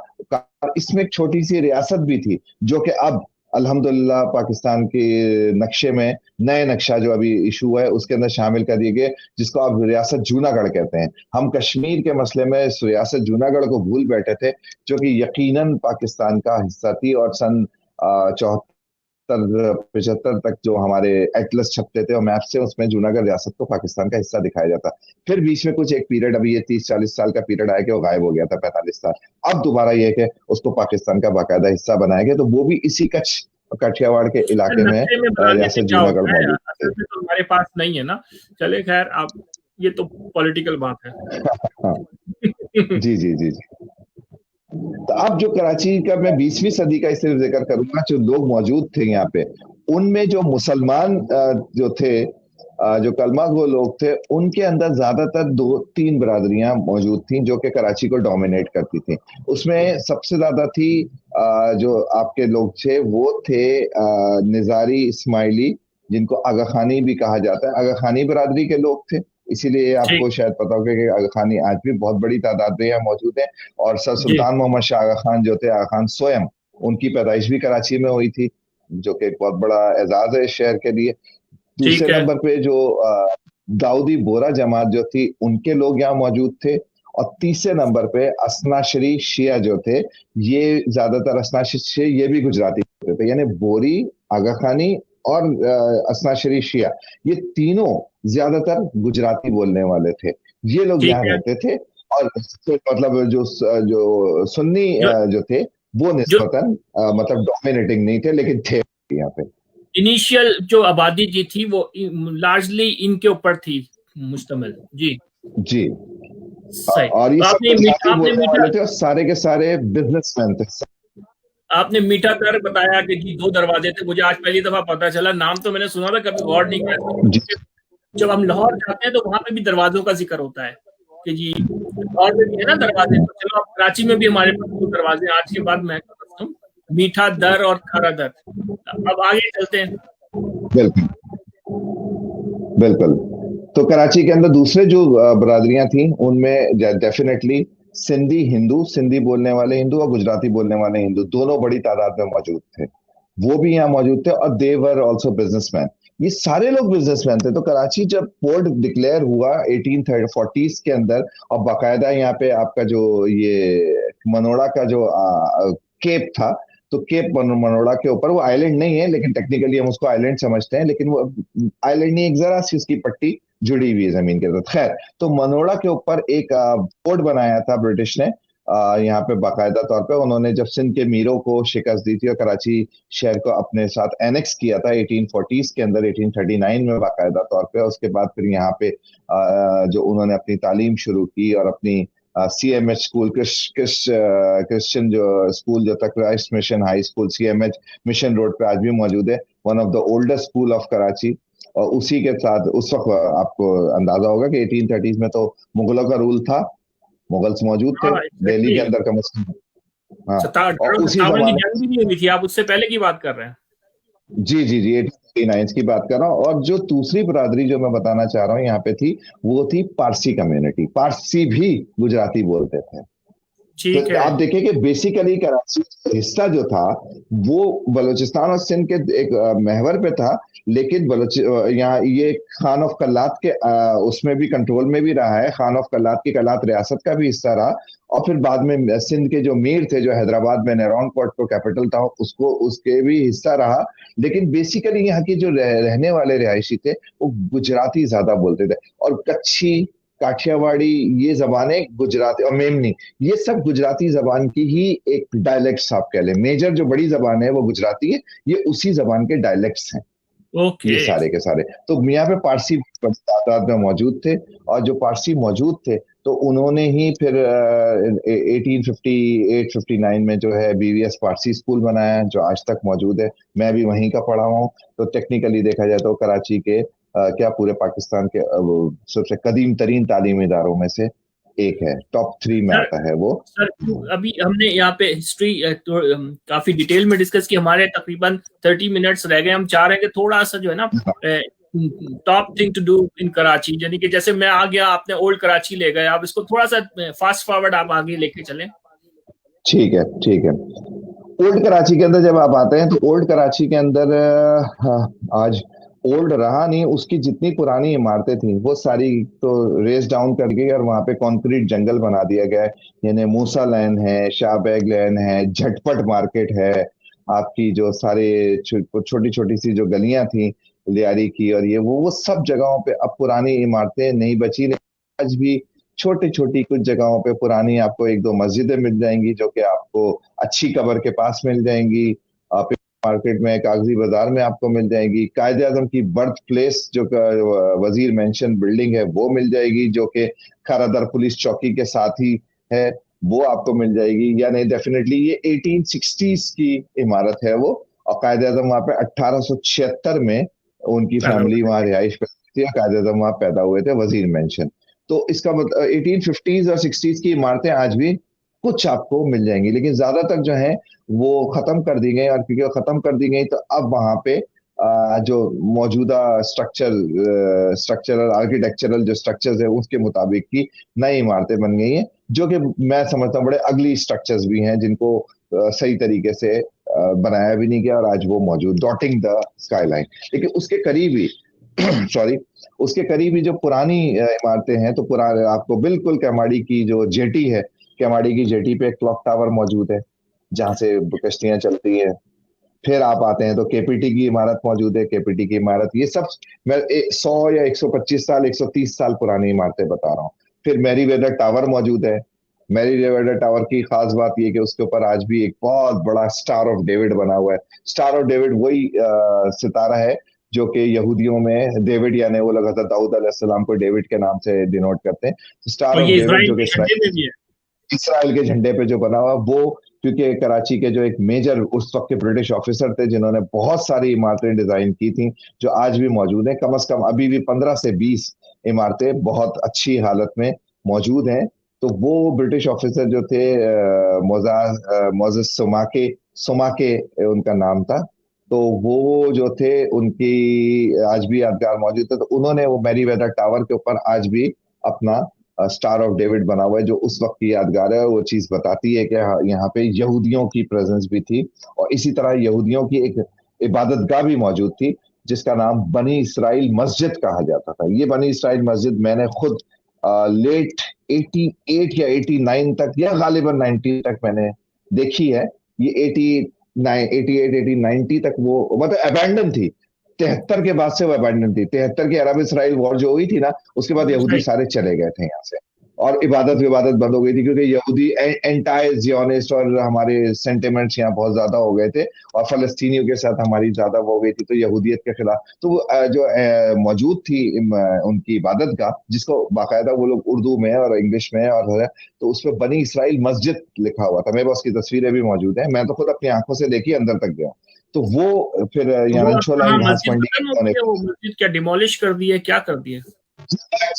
इसमें एक छोटी सी रियासत भी थी, जो कि अब अल्हम्दुलिल्लाह पाकिस्तान के नक्शे में, नए नक्शा जो अभी इशू है उसके अंदर शामिल कर दिए गए, जिसको अब रियासत जूनागढ़ कहते हैं। हम कश्मीर के मसले में इस रियासत जूनागढ़ को भूल बैठे थे, जो कि यकीनन पाकिस्तान का हिस्सा थी। और सन 74 75 तक जो हमारे एटलस छपते थे और मैप से, उसमें जूनागढ़ रियासत को पाकिस्तान का हिस्सा दिखाया जाता। फिर बीच में कुछ एक पीरियड, अभी ये 30-40 साल का पीरियड आया कि वो गायब हो गया था, 45 साल। अब दोबारा ये कि उसको पाकिस्तान का बाकायदा हिस्सा बनाया गया, तो वो भी इसी कच्छ काठियावाड़ के इलाके में नक्शे में बनाने से रियासत क्या जूनागढ़ होता है, मौजूद असल थे। में तो हमारे पास नहीं है ना। चले खैर, आप ये तो पॉलिटिकल बात है। हाँ, जी जी जी जी। तो अब जो कराची का, मैं 20वीं सदी का सिर्फ जिक्र करूंगा, जो लोग मौजूद थे यहाँ पे, उनमें जो मुसलमान जो थे, जो कलमा गो लोग थे, उनके अंदर ज्यादातर 2-3 बरादरियां मौजूद थीं जो कि कराची को डोमिनेट करती थी। उसमें सबसे ज्यादा थी, जो आपके लोग थे वो थे निजारी इस्माइली, जिनको आगा खानी भी कहा जाता है। आगा खानी बरादरी के लोग थे, इसीलिए ठीक। आपको शायद पता होगा कि आगा खानी आज भी बहुत बड़ी तादाद में यहाँ मौजूद है। और सर जी। सुल्तान मोहम्मद शाह आगा खान जो थे, आगा खान स्वयं, उनकी पैदाइश भी कराची में हुई थी, जो कि एक बहुत बड़ा एजाज है इस शहर के लिए। दूसरे ठीक है। नंबर पे जो दाऊदी बोरा जमात जो थी, उनके लोग यहाँ मौजूद थे। और तीसरे नंबर पे असनाशरी शिया जो थे, ये ज्यादातर असनाशरी शिया ये भी गुजराती होते थे, यानी बोरी, आगा खानी और असनाशरी शिया, ये तीनों ज्यादातर गुजराती बोलने वाले थे। ये लोग ठीक यहाँ है। रहते थे। और मतलब जो जो सुन्नी जो जो थे, वो जो निस्बतन मतलब डोमिनेटिंग नहीं थे, लेकिन थे यहाँ पे। इनिशियल जो आबादी जी थी वो लार्जली इनके ऊपर थी मुश्तमिल। जी। जी। सही। और ये तो सब आपने गुजराती आपने बोलने मीठा वाले थे और सारे के सारे बिजनेसमैन थे। आपने मीठा कर बताया कि जी 2 दरवाजे थे, मुझे आज पहली दफा पता चला। नाम तो मैंने सुना था, कभी गौर नहीं किया इसके जी ऊपर। जब हम लाहौर जाते हैं तो वहां पे भी दरवाजों का जिक्र होता है कि जी लाहौर में भी है ना दरवाजे। तो चलो, अब कराची में भी हमारे पास 2 दरवाजे हैं। आज के बाद मैं समझता हूँ, मीठा दर और खारा दर। अब आगे चलते हैं। बिल्कुल बिल्कुल। तो कराची के अंदर दूसरे जो बरादरियां थी, उनमें डेफिनेटली सिंधी हिंदू, सिंधी बोलने वाले हिंदू और गुजराती बोलने वाले हिंदू, दोनों बड़ी तादाद में मौजूद थे। वो भी यहाँ मौजूद थे, और देवर ऑल्सो बिजनेसमैन। ये सारे लोग बिजनेसमैन थे। तो कराची जब पोर्ट डिक्लेयर हुआ 1840 के अंदर, और बाकायदा यहाँ पे आपका जो ये मनोड़ा का जो केप था, तो केप मनोड़ा के ऊपर, वो आइलैंड नहीं है लेकिन टेक्निकली हम उसको आइलैंड समझते हैं, लेकिन वो आइलैंड नहीं, एक जरा सी उसकी पट्टी जुड़ी हुई है जमीन के साथ। खैर, तो मनोड़ा के ऊपर एक फोर्ट बनाया था ब्रिटिश ने, यहाँ पे बाकायदा तौर पे उन्होंने जब सिंध के मीरों को शिकस्त दी थी और कराची शहर को अपने साथ एनेक्स किया था 1840 के अंदर, 1839 में बाकायदा तौर पे। उसके बाद फिर यहाँ पे जो उन्होंने अपनी तालीम शुरू की और अपनी CMH स्कूल, क्रिश्चियन जो स्कूल जो था, Christ mission high school, CMH mission road पे आज भी मौजूद है, one of the oldest school of Karachi. और उसी के साथ उस वक्त आपको अंदाजा होगा कि 1830s में तो मुगलों का रूल था, मुगल्स मौजूद थे हाँ, दिल्ली के एग्जैक्टली। अंदर, कम से कम। हाँ। और उसी 1857 की जमाने, जंग भी नहीं हुई थी, आप उससे पहले की बात कर रहे हैं। जी जी जी, 1839 की बात कर रहा हूँ। और जो दूसरी बरादरी जो मैं बताना चाह रहा हूँ यहाँ पे थी, वो थी पारसी कम्युनिटी। पारसी भी गुजराती बोलते थे। तो ठीक है। आप देखें कि बेसिकली कराची का हिस्सा जो था, वो बलूचिस्तान और सिंध के एक महवर पे था। लेकिन यहाँ ये खान ऑफ कल्लात के उसमें भी कंट्रोल में भी रहा है। खान ऑफ कल्लात की कल्लात रियासत का भी हिस्सा रहा। और फिर बाद में सिंध के जो मीर थे, जो हैदराबाद में नेरौन कोर्ट को कैपिटल था, उसको उसके भी हिस्सा रहा। लेकिन बेसिकली यहाँ के जो रहने वाले रिहायशी थे, वो गुजराती ज्यादा बोलते थे। और कच्छी, काठियावाड़ी, ये जबानें गुजराती, और मेमनी, ये सब गुजराती जबान की ही एक डायलेक्ट्स आप कह लें। मेजर जो बड़ी जबान है वो गुजराती है, ये उसी जबान के डायलेक्ट्स हैं, ये ओके। सारे के सारे। तो यहाँ पे पारसी बड़ी तादाद में मौजूद थे। और जो पारसी मौजूद थे, तो उन्होंने ही फिर 1858-59 में जो है BVS पारसी स्कूल बनाया, जो आज तक मौजूद है। मैं भी वहीं का पढ़ा हुआ हूँ। तो टेक्निकली देखा जाए तो कराची के क्या पूरे पाकिस्तान के सबसे कदीम तरीन तालीमी इदारों में से एक है, टॉप 3 में सर आता है वो। सर अभी हमने यहाँ पे हिस्ट्री तो काफी डिटेल में डिस्कस की। हमारे तकरीबन 30 मिनट्स रह गए। हम चाह रहे हैं कि थोड़ा सा जो है ना, top thing to do in Karachi, यानी कि जैसे मैं आ गया, आपने ओल्ड कराची ले गए, आप इसको थोड़ा सा फास्ट फॉरवर्ड आप आगे लेके चलें। ठीक है ठीक है। ओल्ड कराची के अंदर जब आप आते हैं, तो ओल्ड कराची के अंदर आज ओल्ड रहा नहीं, उसकी जितनी पुरानी इमारतें थी वो सारी तो रेस डाउन कर गई, और वहां पे कंक्रीट जंगल बना दिया गया है। यानी मूसा लैन है, शाहबैग लैन है, झटपट मार्केट है, आपकी जो सारे छोटी छोटी सी जो गलियां थी लियारी की, और ये वो सब जगहों पे अब पुरानी इमारतें नहीं बची, लेकिन आज भी छोटी छोटी कुछ जगहों पे पुरानी आपको एक दो मस्जिदें मिल जाएंगी जो कि आपको अच्छी कब्र के पास मिल जाएंगी। आप मार्केट में कागजी बाजार में आपको मिल जाएगी। कायदे आजम की बर्थ प्लेस जो वजीर मेंशन बिल्डिंग है वो मिल जाएगी, जो कि खारादर पुलिस चौकी के साथ ही है, वो आपको मिल जाएगी। यानी डेफिनेटली ये 1860s की इमारत है वो, और कायदे आजम वहां पे 1876 में उनकी पैदा फैमिली हुए। वहां रिहाइश करती थी, कायदे आजम वहां पैदा हुए थे, वजीर मेंशन। तो इसका मतलब 1850s और 60s की इमारतें आज भी कुछ आपको मिल जाएंगी, लेकिन ज्यादातर जो है वो खत्म कर दी गई, और क्योंकि वो खत्म कर दी गई तो अब वहां पे जो मौजूदा स्ट्रक्चरल आर्किटेक्चरल जो स्ट्रक्चर्स है उसके मुताबिक की नई इमारतें बन गई हैं, जो कि मैं समझता हूँ बड़े अगली स्ट्रक्चर्स भी हैं, जिनको सही तरीके से बनाया भी नहीं गया, और आज वो मौजूद डॉटिंग द स्काईलाइन। लेकिन उसके करीब ही सॉरी, उसके करीब ही जो पुरानी इमारतें हैं, तो पुराने आपको बिल्कुल केमाड़ी की जो जेटी है, केमाड़ी की जेटी पे एक क्लॉक टावर मौजूद है जहां से कश्तियां चलती हैं। फिर आप आते हैं तो केपीटी की इमारत मौजूद है, केपीटी की इमारत, ये सब मैं 100 या 125 साल 130 साल पुरानी इमारतें बता रहा हूँ। फिर मैरी वेदर टावर मौजूद है। मैरी वेदर टावर की खास बात यह कि उसके ऊपर आज भी एक बहुत बड़ा स्टार ऑफ डेविड बना हुआ है। स्टार ऑफ डेविड वही सितारा है जो कि यहूदियों में डेविड, यानी वो लोग हजरत दाऊद अलैहिस्सलाम को डेविड के नाम से डिनोट करते हैं। स्टार और ऑफ ये डेविड इजराइल जो कि के झंडे में भी है। इसराइल के झंडे पे जो बना हुआ वो, क्योंकि कराची के जो एक मेजर उस वक्त के ब्रिटिश ऑफिसर थे जिन्होंने बहुत सारी इमारतें डिजाइन की थी जो आज भी मौजूद हैं, कम से कम अभी भी 15 से 20 इमारतें बहुत अच्छी हालत में मौजूद हैं। तो वो ब्रिटिश ऑफिसर जो थे मोजेस सोमाके, सोमाके उनका नाम था, तो वो जो थे उनकी आज भी यादगार मौजूद है। तो उन्होंने वो मैरी वेदर टावर के ऊपर आज भी अपना स्टार ऑफ डेविड बना हुआ है, जो उस वक्त की यादगार है। वो चीज बताती है कि यहाँ पे यहूदियों की प्रेजेंस भी थी, और इसी तरह यहूदियों की एक इबादत गाह भी मौजूद थी जिसका नाम बनी इसराइल मस्जिद कहा जाता था। ये बनी इसराइल मस्जिद मैंने खुद लेट 88 या 89 तक, या गालिबन 90 तक मैंने देखी है। ये 88 90 तक वो मतलब अबैंडन थी। 73 के बाद से वो अबैंडन थी। 73 की अरब इसराइल वॉर जो हुई थी ना, उसके बाद यहूदी राइट। सारे चले गए थे यहाँ से, और इबादत विबादत बंद हो गई थी, क्योंकि यहूदी एंटाई जियोनिस्ट और हमारे सेंटिमेंट्स यहाँ बहुत ज्यादा हो गए थे, और फलस्तीनियों के साथ हमारी ज्यादा वो हो गई थी, तो यहूदियत के खिलाफ तो वो जो मौजूद थी उनकी इबादत का, जिसको बाकायदा वो लोग उर्दू में और इंग्लिश में और तो उसमें बनी इसराइल मस्जिद लिखा हुआ था। मेरे पास उसकी तस्वीरें भी मौजूद हैं, मैं तो खुद अपनी आंखों से देखी, अंदर तक गया। तो वो फिर तो वो अब यानंशो कहाँ, लाइन घास मस्जिद मंडी खत्म हो होने गई है? के वो मस्जिद क्या डिमोलिश कर दी है, क्या कर दिया?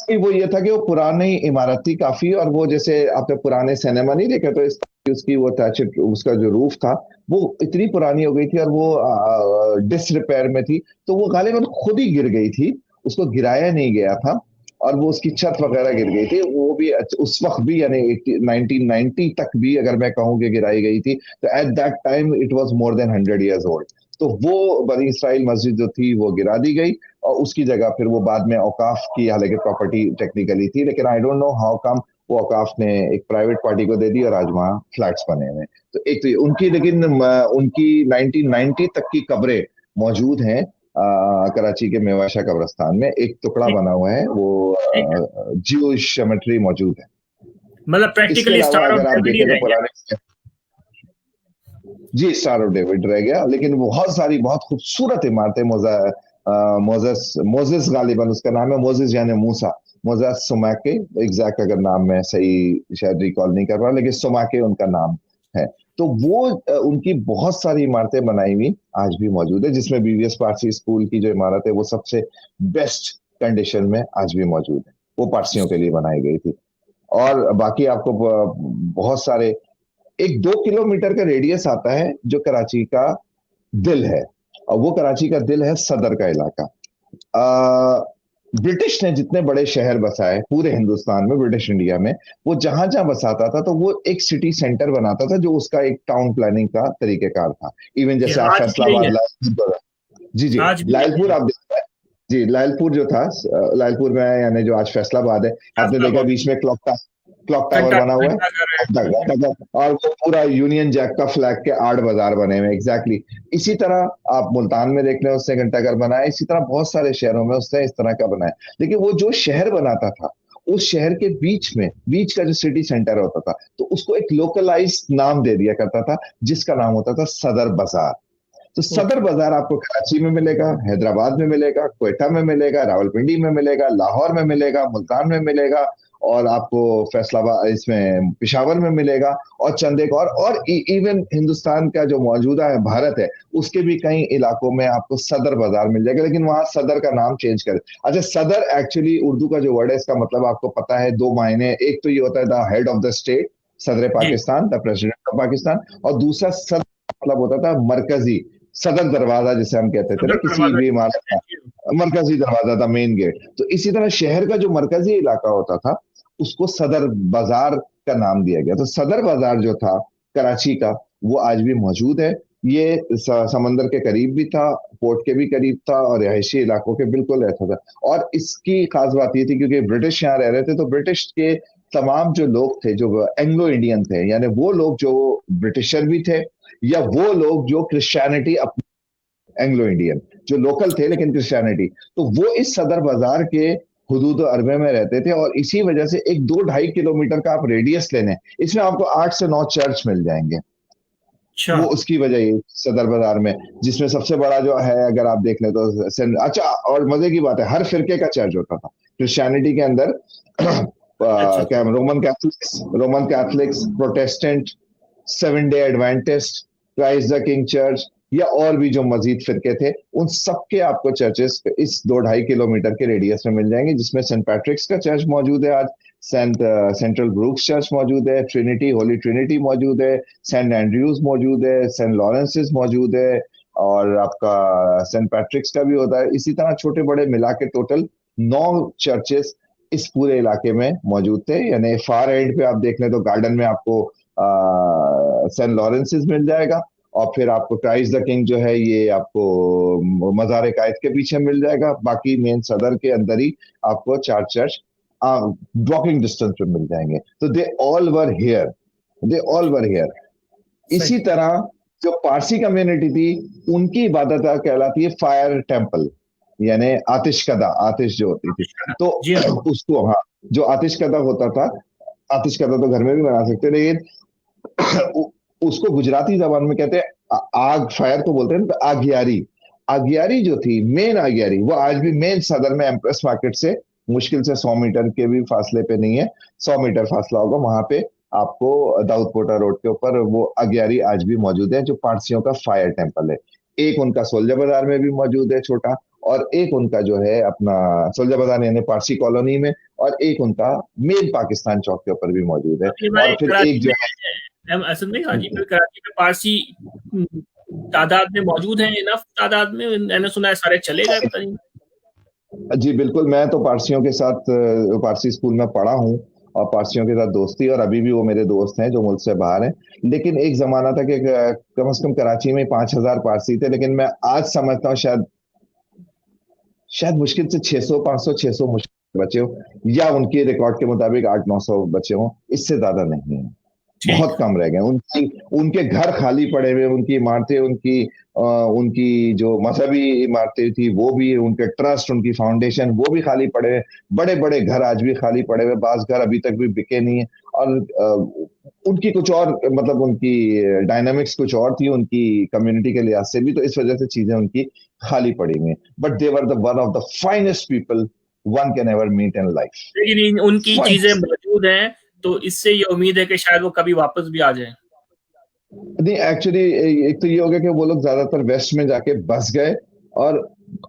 लिए वो ये था कि वो पुरानी इमारत थी काफी, और वो जैसे आपने पुराने सिनेमा नहीं देखे तो उसकी वो टैचेड उसका जो रूफ था वो इतनी पुरानी हो गई थी, और वो डिसरिपेयर में थी, तो वो गालिबन खुद ही गिर गई थी। उसको गिराया नहीं गया था, और वो उसकी छत वगैरह गिर गई थी। वो भी उस वक्त भी, यानी 1990 तक भी अगर मैं कहूँ कि गिराई गई थी, तो at that time it was more than 100 years old. तो वो बनी इसराइल मस्जिद जो थी वो गिरा दी गई, और उसकी जगह फिर वो बाद में औकाफ की, हालांकि प्रॉपर्टी टेक्निकली थी, लेकिन I don't know how come वो औकाफ ने एक प्राइवेट पार्टी को दे दी, और आज वहाँ फ्लैट्स बने हुए। तो एक तो उनकी, लेकिन उनकी 1990 तक की कब्रें मौजूद हैं कराची के मेवाशा कब्रिस्तान में। एक टुकड़ा ठीक। बना हुआ है, वो ठीक है। ज्यूइश cemetery मौजूद है। मतलब इसके प्रैक्टिकली अलावा स्टार ऑफ अगर आप डेविड ही देखें तो रह गया। पुराने, जी स्टार ऑफ डेविड रह गया, लेकिन बहुत सारी बहुत खूबसूरत इमारतें मोजेस मोजेस गालिबन उसका नाम है, मोजेस यानी मूसा, मोजेस सुमाके, एग्जैक्ट अगर नाम मैं सही शायद रिकॉल नहीं कर रहा, लेकिन सुमाके उनका नाम है। तो वो उनकी बहुत सारी इमारतें बनाई हुई आज भी मौजूद है, जिसमें बीवीएस पारसी स्कूल की जो इमारत है वो सबसे बेस्ट कंडीशन में आज भी मौजूद है। वो पारसियों के लिए बनाई गई थी। और बाकी आपको बहुत सारे, एक 2 किलोमीटर का रेडियस आता है जो कराची का दिल है, और वो कराची का दिल है सदर का इलाका। ब्रिटिश ने जितने बड़े शहर बसाए पूरे हिंदुस्तान में, ब्रिटिश इंडिया में, वो जहां जहां बसाता था तो वो एक सिटी सेंटर बनाता था, जो उसका एक टाउन प्लानिंग का तरीकेकार था। इवन ये जैसे आप आज भी यही फैसलाबाद, है। लालपुर, जी जी, आज भी यही लालपुर है। आप देखते हैं, जी लालपुर जो था, लालपुर में यानी जो आज फैसलाबाद है, आपने देखा फैसलाबाद। बीच में क्लॉक टावर बना हुआ है, घंटा घर है। और वो पूरा यूनियन जैक का फ्लैग के 8 बाजार बने हुए हैं, एग्जैक्टली। इसी तरह आप मुल्तान में देख लें, उसने घंटा घर बनाया, इसी तरह बहुत सारे शहरों में उसने इस तरह का बनाया। लेकिन वो जो शहर बनाता था, उस शहर के बीच का जो सिटी सेंटर होता था, तो उसको एक लोकलाइज नाम दे दिया करता था, जिसका नाम होता था सदर बाजार। तो सदर ओके। बाजार आपको कराची में मिलेगा, हैदराबाद में मिलेगा, क्वेटा में मिलेगा, रावलपिंडी में मिलेगा, लाहौर में मिलेगा, मुल्तान में मिलेगा, और आपको फैसलाबाद, इसमें पिशावर में मिलेगा, और चंद एक और इवन हिंदुस्तान का जो मौजूदा है भारत है, उसके भी कई इलाकों में आपको सदर बाजार मिल जाएगा, लेकिन वहां सदर का नाम चेंज कर। अच्छा, सदर एक्चुअली उर्दू का जो वर्ड है, इसका मतलब आपको पता है, दो मायने। एक तो ये होता है the head of the state, सदर जी। Pakistan, the president of Pakistan, और दूसरा सदर मतलब होता था मरकजी, सदर दरवाजा जिसे हम कहते थे ना, सदर किसी दरवाजा भी जिसे इमारत कहते का हैं, जी। मरकजी दरवाजा था, मेन गेट। तो इसी तरह शहर का जो मरकजी इलाका होता था, उसको सदर बाजार का नाम दिया गया। तो सदर बाजार जो था कराची का, वो आज भी मौजूद है। ये समंदर के करीब भी था, पोर्ट के भी करीब था, और रिहायशी इलाकों के बिल्कुल ऐसा था। और इसकी खास बात ये थी, क्योंकि ब्रिटिश यहाँ रह रहे थे, तो ब्रिटिश के तमाम जो लोग थे, जो एंग्लो इंडियन थे, यानी वो लोग जो ब्रिटिशर भी थे, या वो लोग जो क्रिश्चियनिटी, एंग्लो इंडियन जो लोकल थे लेकिन क्रिश्चियनिटी, तो वो इस सदर बाजार के हुदूद अरबे में रहते थे। और इसी वजह से एक 2-2.5 किलोमीटर का आप रेडियस लेने, इसमें आपको 8 से 9 चर्च मिल जाएंगे। अच्छा। वो उसकी वजह ये सदर बाजार में, जिसमें सबसे बड़ा जो है, अगर आप देख लें तो अच्छा, और मजे की बात है, हर फिरके का चर्च होता था क्रिश्चियनिटी के अंदर। अच्छा। क्या, Roman Catholics, Protestant, seven day Adventist, Christ the king church, या और भी जो मजीद फिरके थे, उन सबके आपको चर्चेस इस 2-2.5 किलोमीटर के रेडियस में मिल जाएंगे, जिसमें सेंट पैट्रिक्स का चर्च मौजूद है आज, सेंट्रल ब्रूक्स चर्च मौजूद है, ट्रिनिटी, होली ट्रिनिटी मौजूद है, सेंट एंड्रयूज मौजूद है, सेंट लॉरेंसिस मौजूद है, और आपका सेंट पैट्रिक्स का भी होता है। इसी तरह छोटे बड़े मिला के टोटल 9 चर्चेस इस पूरे इलाके में मौजूद थे। यानी फार एंड पे आप देख लें तो गार्डन में आपको सेंट लॉरेंसिस मिल जाएगा, और फिर आपको क्राइस्ट द किंग जो है, ये आपको मज़ार कायद के पीछे मिल जाएगा। बाकी मेन सदर के अंदर ही आपको 4 चर्च वॉकिंग डिस्टेंस पे मिल जाएंगे। तो दे ऑल वर हियर। इसी सही। तरह जो पारसी कम्युनिटी थी, उनकी इबादत कहलाती है फायर टेम्पल, यानी आतिश कदा, आतिश जो होती थी। तो जी हाँ। उसको, हाँ, जो आतिश कदा होता था, आतिश कदा तो घर में भी बना सकते, लेकिन उसको गुजराती जबान में कहते हैं आग, फायर तो बोलते हैं, तो आगियारी। आगियारी जो थी, मेन आगियारी, वो आज भी मेन सदर में एम्प्रेस मार्केट से मुश्किल से 100 मीटर के भी फासले पे नहीं है, 100 मीटर फासला होगा, वहां पे आपको दाऊदकोटा रोड के ऊपर वो अगियारी आज भी मौजूद है, जो पारसियों का फायर टेम्पल है। एक उनका सोल्जर बाजार में भी मौजूद है छोटा, और एक उनका जो है अपना सोल्जर बाजार यानी पारसी कॉलोनी में, और एक उनका मेन पाकिस्तान चौक के ऊपर भी मौजूद है। तो ये भाई और फिर एक कराची जो में, असद में हाजी में, कराची में पारसी तादाद में मौजूद हैं, इनफ तादाद में? मैंने सुना है सारे चले गए, पता नहीं। जी बिल्कुल, मैं तो पारसियों के साथ पारसी स्कूल में पढ़ा हूँ, और पारसियों के साथ दोस्ती, और अभी भी वो मेरे दोस्त हैं जो मुल्क से बाहर हैं। लेकिन एक जमाना था कि कम से कम कराची में 5,000 पारसी थे, लेकिन मैं आज समझता हूँ शायद शायद मुश्किल से 600, 500, 600 मुश्किल बचे हो, या उनके रिकॉर्ड के मुताबिक 800-900 बचे हो, इससे ज्यादा नहीं है। ठीक। बहुत कम रह गए। उनके घर खाली पड़े हुए, उनकी इमारतें, उनकी जो मजहबी इमारतें थी वो भी, उनके ट्रस्ट, उनकी फाउंडेशन, वो भी खाली पड़े हुए। बड़े बड़े घर आज भी खाली पड़े हुए, बाज घर अभी तक भी बिके नहीं है। और उनकी कुछ और, मतलब उनकी डायनामिक्स कुछ और थी, उनकी कम्युनिटी के लिहाज से भी, तो इस वजह से चीजें उनकी खाली पड़ी हुई हैं। But they were the one of the finest people one can ever meet in life. लेकिन उनकी चीजें मौजूद हैं, तो इससे ये उम्मीद है कि शायद वो कभी वापस भी आ जाए। नहीं, एक्चुअली एक तो ये हो गया कि वो लोग ज्यादातर वेस्ट में जाके बस गए, और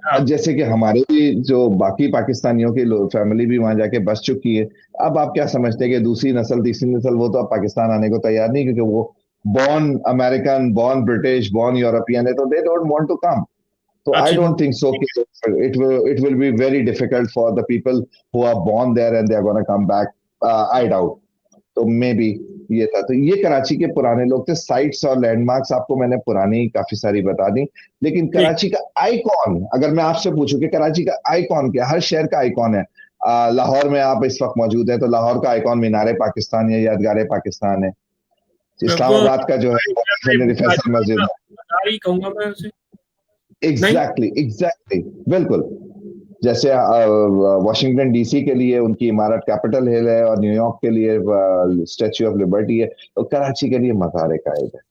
हाँ। जैसे कि हमारे भी जो बाकी पाकिस्तानियों की फैमिली भी वहां जाके बस चुकी है। अब आप क्या समझते हैं कि दूसरी नस्ल, तीसरी नस्ल, वो तो अब पाकिस्तान आने को तैयार नहीं, क्योंकि वो born American, born British, born European है, तो they don't want to come. So I अच्छा जी। don't think so. It will be very difficult for the people who are born there and they are going to come back. I doubt. तो मे बी ये था। तो ये कराची के पुराने लोग थे। साइट्स और लैंडमार्क्स आपको मैंने पुरानी काफी सारी बता दी, लेकिन जी। कराची का आइकॉन, अगर मैं आपसे पूछूं कि कराची का आइकॉन क्या, हर शहर का आइकॉन है। लाहौर में आप इस वक्त मौजूद हैं, तो लाहौर का आइकॉन मीनार पाकिस्तान या यादगार पाकिस्तान है। वो इस्लामाबाद का जो है मेरी फैसल मस्जिद है। ही कहूंगा मैं उसे। नहीं, एग्जैक्टली एग्जैक्टली, बिल्कुल। जैसे वॉशिंगटन डीसी के लिए उनकी इमारत कैपिटल हिल है, और न्यूयॉर्क के लिए स्टैच्यू ऑफ लिबर्टी है, तो कराची के लिए मज़ार कायद है।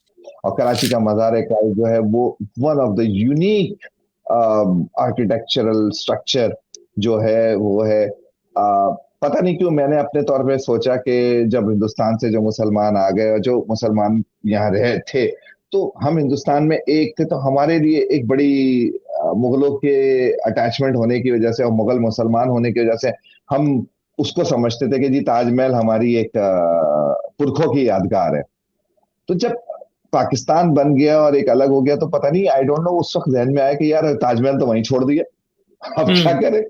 और कराची का मज़ार कायद जो है वो one of the unique architectural structure जो है वो है। पता नहीं क्यों मैंने अपने तौर पे सोचा कि जब हिंदुस्तान से जो मुसलमान आ गए और जो मुसलमान यहाँ रहे थे, तो हम हिंदुस्तान में एक थे, तो हमारे लिए एक बड़ी मुगलों के अटैचमेंट होने की वजह से और मुगल मुसलमान होने की वजह से हम उसको समझते थे कि जी ताजमहल हमारी एक पुरखों की यादगार है। तो जब पाकिस्तान बन गया और एक अलग हो गया, तो पता नहीं, आई डोंट नो, उस वक्त ध्यान में आया कि यार ताजमहल तो वहीं छोड़ दिया, अब क्या करें,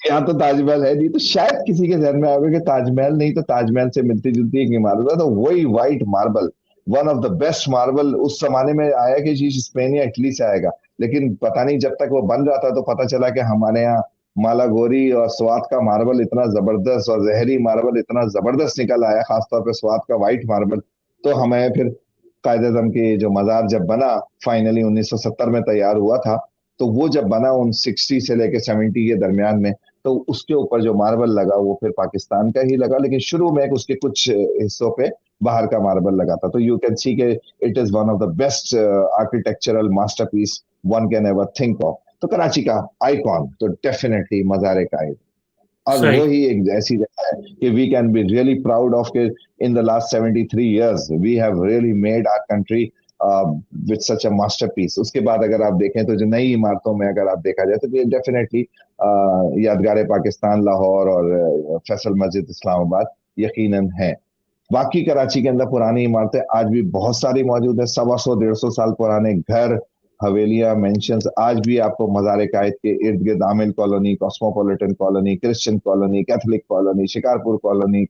यहाँ तो ताजमहल है नहीं। तो शायद किसी के ध्यान में आएगा कि ताजमहल नहीं, तो ताजमहल से मिलती जुलती एक इमारत है, तो वही white marble, one of the best marble उस जमाने में आया कि जी स्पेन या इटली से आएगा। लेकिन पता नहीं, जब तक वो बन रहा था तो पता चला कि हमारे यहाँ मालागोरी और स्वात का मार्बल इतना जबरदस्त और जहरी मार्बल इतना जबरदस्त निकल आया, खासतौर पर स्वात का व्हाइट मार्बल। तो हमें फिर कायदे आजम की जो मजार जब बना, फाइनली 1970 में तैयार हुआ था, तो वो जब बना उन 60 से लेके 70 के दरमियान में, तो उसके ऊपर जो मार्बल लगा वो फिर पाकिस्तान का ही लगा, लेकिन शुरू में उसके कुछ हिस्सों पे बाहर का मार्बल लगा था। तो यू कैन सी के it is one of the best architectural masterpiece one can ever think of. तो कराची का आइकॉन तो डेफिनेटली मज़ार कायद, और सही। वो ही एक ऐसी जगह है कि we can be really proud of के in the last 73 years we have really made our country with such a masterpiece. उसके बाद अगर आप देखें तो जो नई इमारतों में अगर आप देखा जाए तो डेफिनेटली यादगार पाकिस्तान लाहौर और फैसल मस्जिद इस्लामाबाद यकीनन है। बाकी कराची के अंदर पुरानी इमारतें आज भी बहुत सारी मौजूद है, 100-150 साल पुराने घर, हवेलियां, मेंशंस आज भी आपको मज़ार कायद के इर्द गिर्द आमिल colony, cosmopolitan colony, Christian colony, Catholic colony, Shikarpur colony,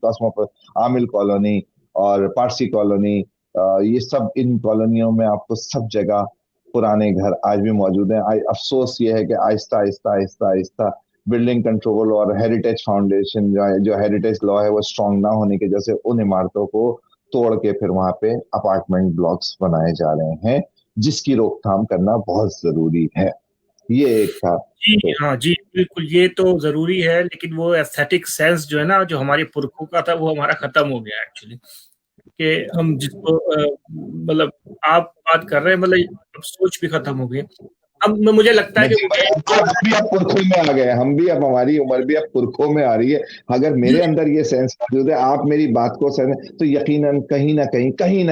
आमिल कॉलोनी और पारसी कॉलोनी, ये सब इन कॉलोनियों में आपको सब जगह पुराने घर आज भी मौजूद हैं। अफसोस ये है कि आहिस्ता आहिस्ता आहिस्ता आहिस्ता बिल्डिंग कंट्रोल और हेरिटेज फाउंडेशन जो हेरिटेज लॉ है वो स्ट्रांग ना होने की वजह से उन इमारतों को तोड़ के फिर वहां पे अपार्टमेंट ब्लॉक्स बनाए जा रहे हैं, जिसकी रोकथाम करना बहुत जरूरी है। ये एक था। जी तो हाँ, जी बिल्कुल, ये तो जरूरी है, लेकिन वो एस्थेटिक सेंस जो है ना, जो हमारे पुरखों का था, वो हमारा खत्म हो गया एक्चुअली। कि हम जिसको मतलब आप बात कर रहे हैं, मतलब अब सोच भी खत्म हो गई। अब मुझे लगता है कि नजीब भाई, हम भी अब पुरखों में आ गए, हम भी अब, हमारी उम्र भी अब पुरखों में आ रही है। अगर मेरे अंदर ये सेंस मौजूद है, आप मेरी बात को समझ, तो यकीनन कहीं ना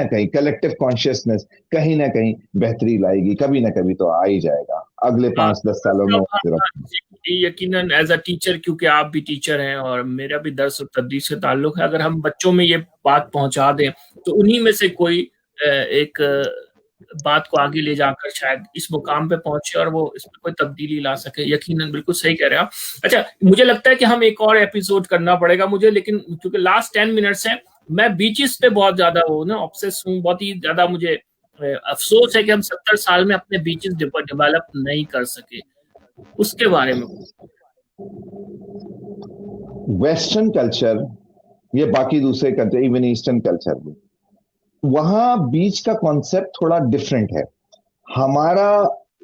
कहीं कलेक्टिव कॉन्शियसनेस कहीं ना कहीं बेहतरी लाएगी, कभी ना कभी तो आ ही जाएगा अगले हाँ, 5-10 सालों में। यकीनन एज अ टीचर, क्योंकि आप भी टीचर हैं और मेरा भी दर्स और तदरीस से ताल्लुक है, अगर हम बच्चों में ये बात पहुंचा दें तो उन्हीं में से कोई एक बात को आगे ले जाकर शायद इस मुकाम पे पहुंचे और वो इसमें कोई तब्दीली ला सके। यकीनन बिल्कुल सही कह रहे हैं आप। अच्छा, मुझे लगता है कि हम एक और एपिसोड करना पड़ेगा मुझे, लेकिन क्योंकि लास्ट 10 मिनट्स है, मैं बीचेस पे बहुत ज्यादा वो ना ऑब्सेस हूँ, बहुत ही ज्यादा मुझे अफसोस है कि हम 70 साल में अपने बीचेस डेवलप नहीं कर सके। उसके बारे में वेस्टर्न कल्चर, ये बाकी दूसरे कल्चर, इवन ईस्टर्न कल्चर भी, वहां बीच का कॉन्सेप्ट थोड़ा डिफरेंट है। हमारा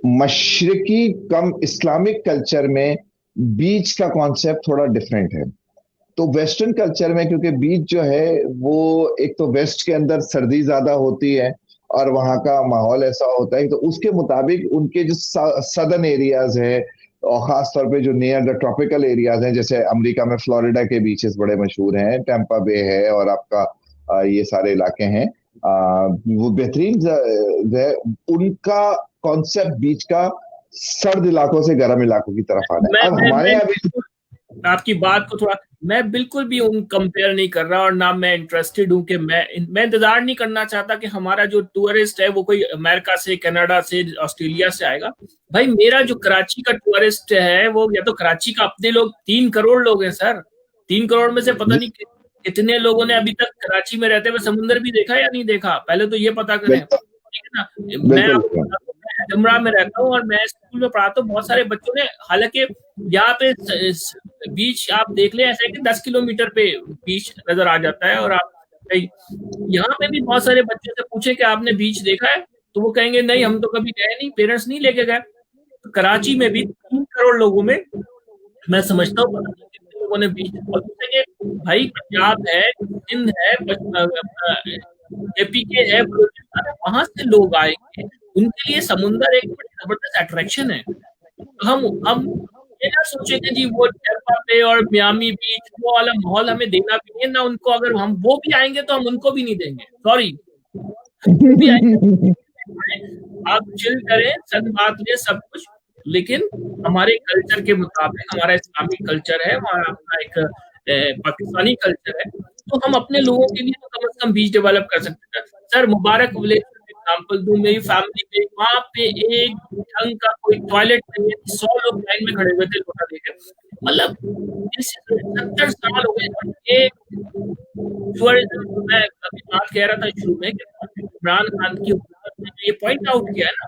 मशरकी कम इस्लामिक कल्चर में बीच का कॉन्सेप्ट थोड़ा डिफरेंट है। तो वेस्टर्न कल्चर में क्योंकि बीच जो है वो, एक तो वेस्ट के अंदर सर्दी ज्यादा होती है और वहाँ का माहौल ऐसा होता है, तो उसके मुताबिक उनके जो सदर्न एरियाज है और खास तौर पे जो नियर द ट्रॉपिकल एरियाज हैं, जैसे अमेरिका में फ्लोरिडा के बीचेस बड़े मशहूर हैं, टेम्पा बे है और आपका ये सारे इलाके हैं, वो बेहतरीन है। उनका कॉन्सेप्ट बीच का सर्द इलाकों से गर्म इलाकों की तरफ आना है। अब हमारे यहाँ भी आपकी बात को थोड़ा, मैं बिल्कुल भी उन कंपेयर नहीं कर रहा और ना मैं इंटरेस्टेड हूं कि मैं इंतजार नहीं करना चाहता कि हमारा जो टूरिस्ट है वो कोई अमेरिका से, कनाडा से, ऑस्ट्रेलिया से आएगा। भाई मेरा जो कराची का टूरिस्ट है वो, या तो कराची का अपने लोग 3 करोड़ लोग हैं सर। 3 करोड़ में से पता नहीं कितने लोगों ने अभी तक कराची में रहते हुए समुंदर भी देखा या नहीं देखा, पहले तो ये पता करें, ठीक है ना। मैं बिल्कुल जमरा में रहता हूँ और मैं स्कूल में पढ़ाता हूँ। बहुत सारे बच्चों ने, हालांकि यहाँ पे बीच आप देख ले, ऐसा है कि 10 किलोमीटर पे बीच नजर आ जाता है। और आप यहाँ पे भी बहुत सारे बच्चों से पूछे कि आपने बीच देखा है, तो वो कहेंगे नहीं, हम तो कभी गए नहीं, पेरेंट्स नहीं लेके गए। तो कराची में भी 3 करोड़ लोगों में मैं समझता हूँ पता नहीं कितने लोगों ने बीच, और दूसरे के भाई पंजाब है, सिंध है, एपीके है, बलूचिस्तान है, वहां से लोग आएंगे, उनके लिए समुंदर एक बड़ी जबरदस्त अट्रैक्शन है। तो हम ये ना सोचे कि जी वो टैंपा पे और मियामी बीच वो वाला माहौल हमें देना भी नहीं है ना उनको, अगर हम वो भी आएंगे तो हम उनको भी नहीं देंगे, सॉरी, वो भी आएंगे। आप चिल करें, सन बात लें, सब कुछ, लेकिन हमारे कल्चर के मुताबिक, हमारा इस्लामिक कल्चर है, हमारा अपना एक पाकिस्तानी कल्चर है, तो हम अपने लोगों के लिए तो कम से कम बीच डेवलप कर सकते हैं। सर, मुबारक विलेज एग्जाम्पल दूं, मेरी फैमिली में वहां पे एक ढंग का कोई टॉयलेट नहीं है, 100 लोग लाइन में खड़े हुए थे लोटा लेकर, मतलब 70 साल हो गए। और ये टूरिज्म, मैं अभी बात कह रहा था शुरू में कि इमरान खान की हुकूमत ने जो ये पॉइंट आउट किया है ना,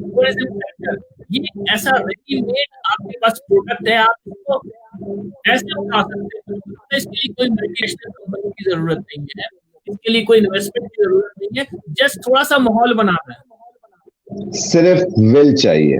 टूरिज्म सेक्टर, ये ऐसा रेडीमेड आपके पास प्रोडक्ट है, आप इसको ऐसे उठा सकते हैं। तो इसके लिए कोई मल्टीनेशनल कंपनी की जरूरत नहीं है, इसके लिए कोई इन्वेस्टमेंट की जरूरत नहीं है, जस्ट थोड़ा सा माहौल बनाना है। सिर्फ विल चाहिए।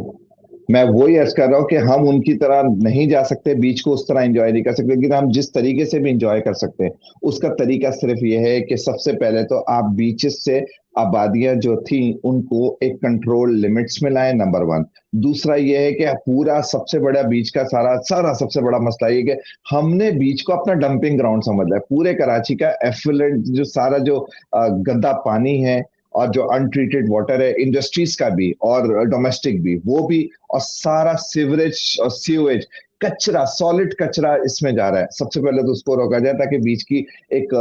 मैं वही अर्ज कर रहा हूँ कि हम उनकी तरह नहीं जा सकते, बीच को उस तरह एंजॉय नहीं कर सकते, लेकिन हम जिस तरीके से भी एंजॉय कर सकते हैं उसका तरीका सिर्फ ये है कि सबसे पहले तो आप बीचेस से आबादियां जो थी उनको एक कंट्रोल लिमिट्स में लाएं, नंबर वन। दूसरा ये है कि पूरा सबसे बड़ा बीच का सारा सारा सबसे बड़ा मसला ये कि हमने बीच को अपना डंपिंग ग्राउंड समझ लिया। पूरे कराची का एफिलेंट जो सारा जो गंदा पानी है और जो अनट्रीटेड वाटर है, इंडस्ट्रीज का भी और डोमेस्टिक भी, वो भी, और सारा सीवरेज और सीवेज कचरा, सॉलिड कचरा इसमें जा रहा है। सबसे पहले तो उसको रोका जाए ताकि बीच की एक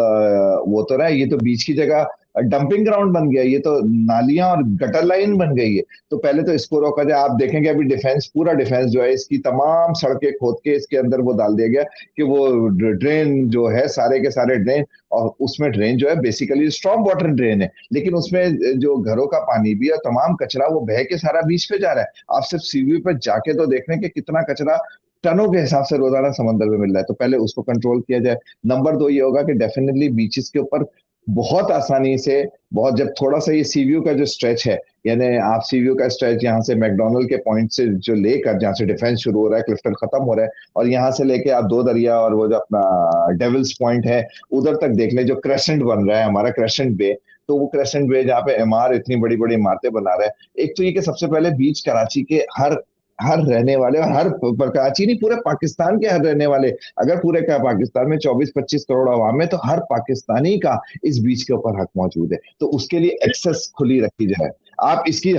वो तो रहा है, ये तो बीच की जगह डंपिंग ग्राउंड बन गया, ये तो नालियां और गटर लाइन बन गई है। तो पहले तो इसको रोका जाए। आप देखेंगे अभी डिफेंस, पूरा डिफेंस जो है, इसकी तमाम सड़कें खोद के इसके अंदर वो डाल दिया गया कि वो ड्रेन जो है, सारे के सारे ड्रेन, और उसमें ड्रेन जो है बेसिकली स्ट्रॉन्ग वाटर ड्रेन है, लेकिन उसमें जो घरों का पानी भी और तमाम कचरा वो बह के सारा बीच पे जा रहा है। आप सिर्फ सीवी पे जाके तो देख लें कि कितना कचरा टनों के हिसाब से रोजाना समंदर में मिल रहा है। तो पहले उसको कंट्रोल किया जाए। नंबर दो ये होगा कि डेफिनेटली बीचेस के ऊपर बहुत आसानी से, बहुत जब थोड़ा सा ये सीव्यू का जो स्ट्रेच है, यानी आप सीव्यू का स्ट्रेच यहाँ से मैकडोनल्ड के पॉइंट से जो लेकर, जहाँ से डिफेंस शुरू हो रहा है, क्लिफ्टन खत्म हो रहा है, और यहाँ से लेके आप दो दरिया और वो जो अपना डेविल्स पॉइंट है उधर तक देख लें, जो क्रेसेंट बन रहा है हमारा क्रेसेंट बे। तो वो क्रेसेंट बे जहाँ पे एमआर इतनी बड़ी बड़ी इमारतें बना रहा है। एक तो ये कि सबसे पहले बीच कराची के हर हर रहने वाले, और हर कराची नहीं, पूरे पाकिस्तान के हर रहने वाले, अगर पूरे का पाकिस्तान में 24-25 करोड़ आवाम है तो हर पाकिस्तानी का इस बीच के ऊपर हक मौजूद है। तो उसके लिए एक्सेस खुली रखी जाए। आप इसकी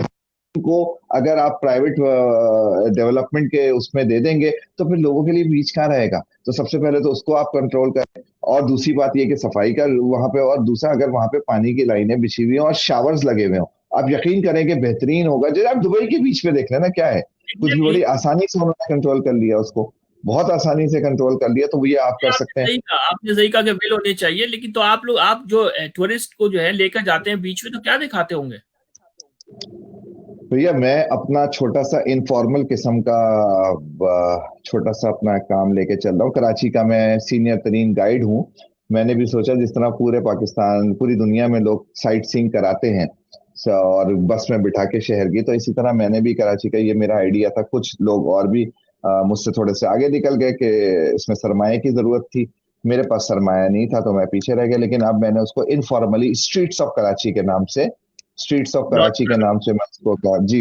को अगर आप प्राइवेट डेवलपमेंट के उसमें दे देंगे तो फिर लोगों के लिए बीच कहाँ रहेगा। तो सबसे पहले तो उसको आप कंट्रोल करें। और दूसरी बात ये कि सफाई का वहां पे, और दूसरा अगर वहां पे पानी की लाइनें बिछी हुई हैं और शावर्स लगे हुए हो, आप यकीन करें कि बेहतरीन होगा। जैसे आप दुबई के बीच में देख लेना, क्या है, कुछ भी बड़ी आसानी से उन्होंने कंट्रोल कर लिया उसको, बहुत आसानी से कंट्रोल कर लिया। तो ये आप कर सकते हैं। आपने सही कहा कि बिल होने चाहिए, लेकिन तो आप लोग, आप जो टूरिस्ट को जो है लेकर जाते हैं बीच में, तो क्या दिखाते होंगे? भैया मैं अपना छोटा सा इनफॉर्मल किस्म का छोटा सा अपना काम लेके चल रहा हूँ। कराची का मैं सीनियर तरीन गाइड हूँ। मैंने भी सोचा जिस तरह पूरे पाकिस्तान, पूरी दुनिया में लोग साइट सीइंग कराते हैं और बस में बिठा के शहर की, तो इसी तरह मैंने भी कराची का, ये मेरा आइडिया था। कुछ लोग और भी मुझसे थोड़े से आगे निकल गए कि इसमें सरमाए की जरूरत थी। मेरे पास सरमाया नहीं था तो मैं पीछे रह गया। लेकिन अब मैंने उसको इनफॉर्मली स्ट्रीट्स ऑफ कराची के नाम से, स्ट्रीट्स ऑफ कराची के नाम से मैं इसको जी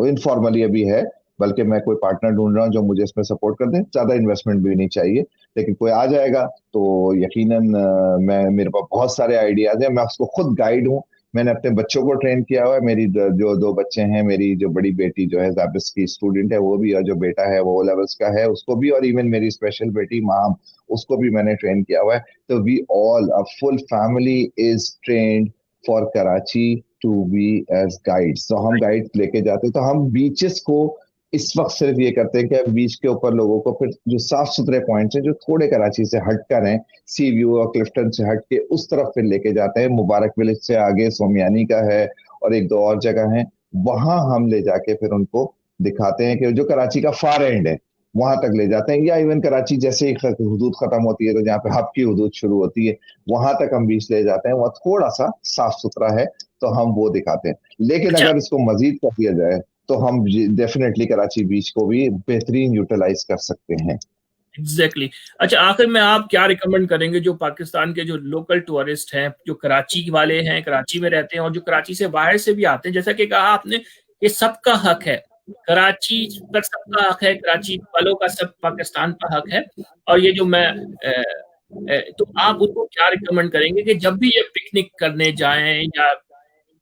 इनफॉर्मली अभी है। बल्कि मैं कोई पार्टनर ढूंढ रहा हूँ जो मुझे इसमें सपोर्ट कर दे। ज्यादा इन्वेस्टमेंट भी नहीं चाहिए, लेकिन कोई आ जाएगा तो यकीनन मैं, मेरे पास बहुत सारे आइडियाज हैं। मैं उसको खुद गाइड हूँ। मैंने अपने बच्चों को ट्रेन किया हुआ है। मेरी जो दो बच्चे हैं, मेरी जो बड़ी बेटी जो है जाबिस की स्टूडेंट है वो भी, और जो बेटा है वो लेवल्स का है उसको भी, और इवन मेरी स्पेशल बेटी माम, उसको भी मैंने ट्रेन किया हुआ है। तो we all, a full family is trained for Karachi to be as guides. तो हम गाइड लेके जाते हैं। तो हम बीचेस को इस वक्त सिर्फ ये करते हैं कि बीच के ऊपर लोगों को फिर जो साफ सुथरे पॉइंट्स हैं जो थोड़े कराची से हटकर हैं, सी व्यू और क्लिफ्टन से हट के, उस तरफ फिर लेके जाते हैं। मुबारक विलेज से आगे सोमियानी का है और एक दो और जगह हैं, वहां हम ले जाके फिर उनको दिखाते हैं कि जो कराची का फार एंड है वहां तक ले जाते हैं, या इवन कराची जैसे ही हदूद खत्म होती है तो जहाँ पे हब की हदूद शुरू होती है वहां तक हम बीच ले जाते हैं, वह थोड़ा सा साफ सुथरा है तो हम वो दिखाते हैं। लेकिन अच्छा, अगर इसको मजीद कर दिया जाए तो हम डेफिनेटली कराची बीच को भी बेहतरीन यूटिलाइज कर सकते हैं। Exactly exactly. अच्छा, आखिर में आप क्या रिकमेंड करेंगे जो पाकिस्तान के जो लोकल टूरिस्ट हैं, जो कराची वाले हैं, कराची में रहते हैं, और जो कराची से बाहर से भी आते हैं, जैसा कि कहा आपने, ये सबका हक है, कराची पर सबका हक है, कराची वालों का, सब पाकिस्तान का हक है। और ये जो तो आप उनको क्या रिकमेंड करेंगे कि जब भी ये पिकनिक करने जाएं या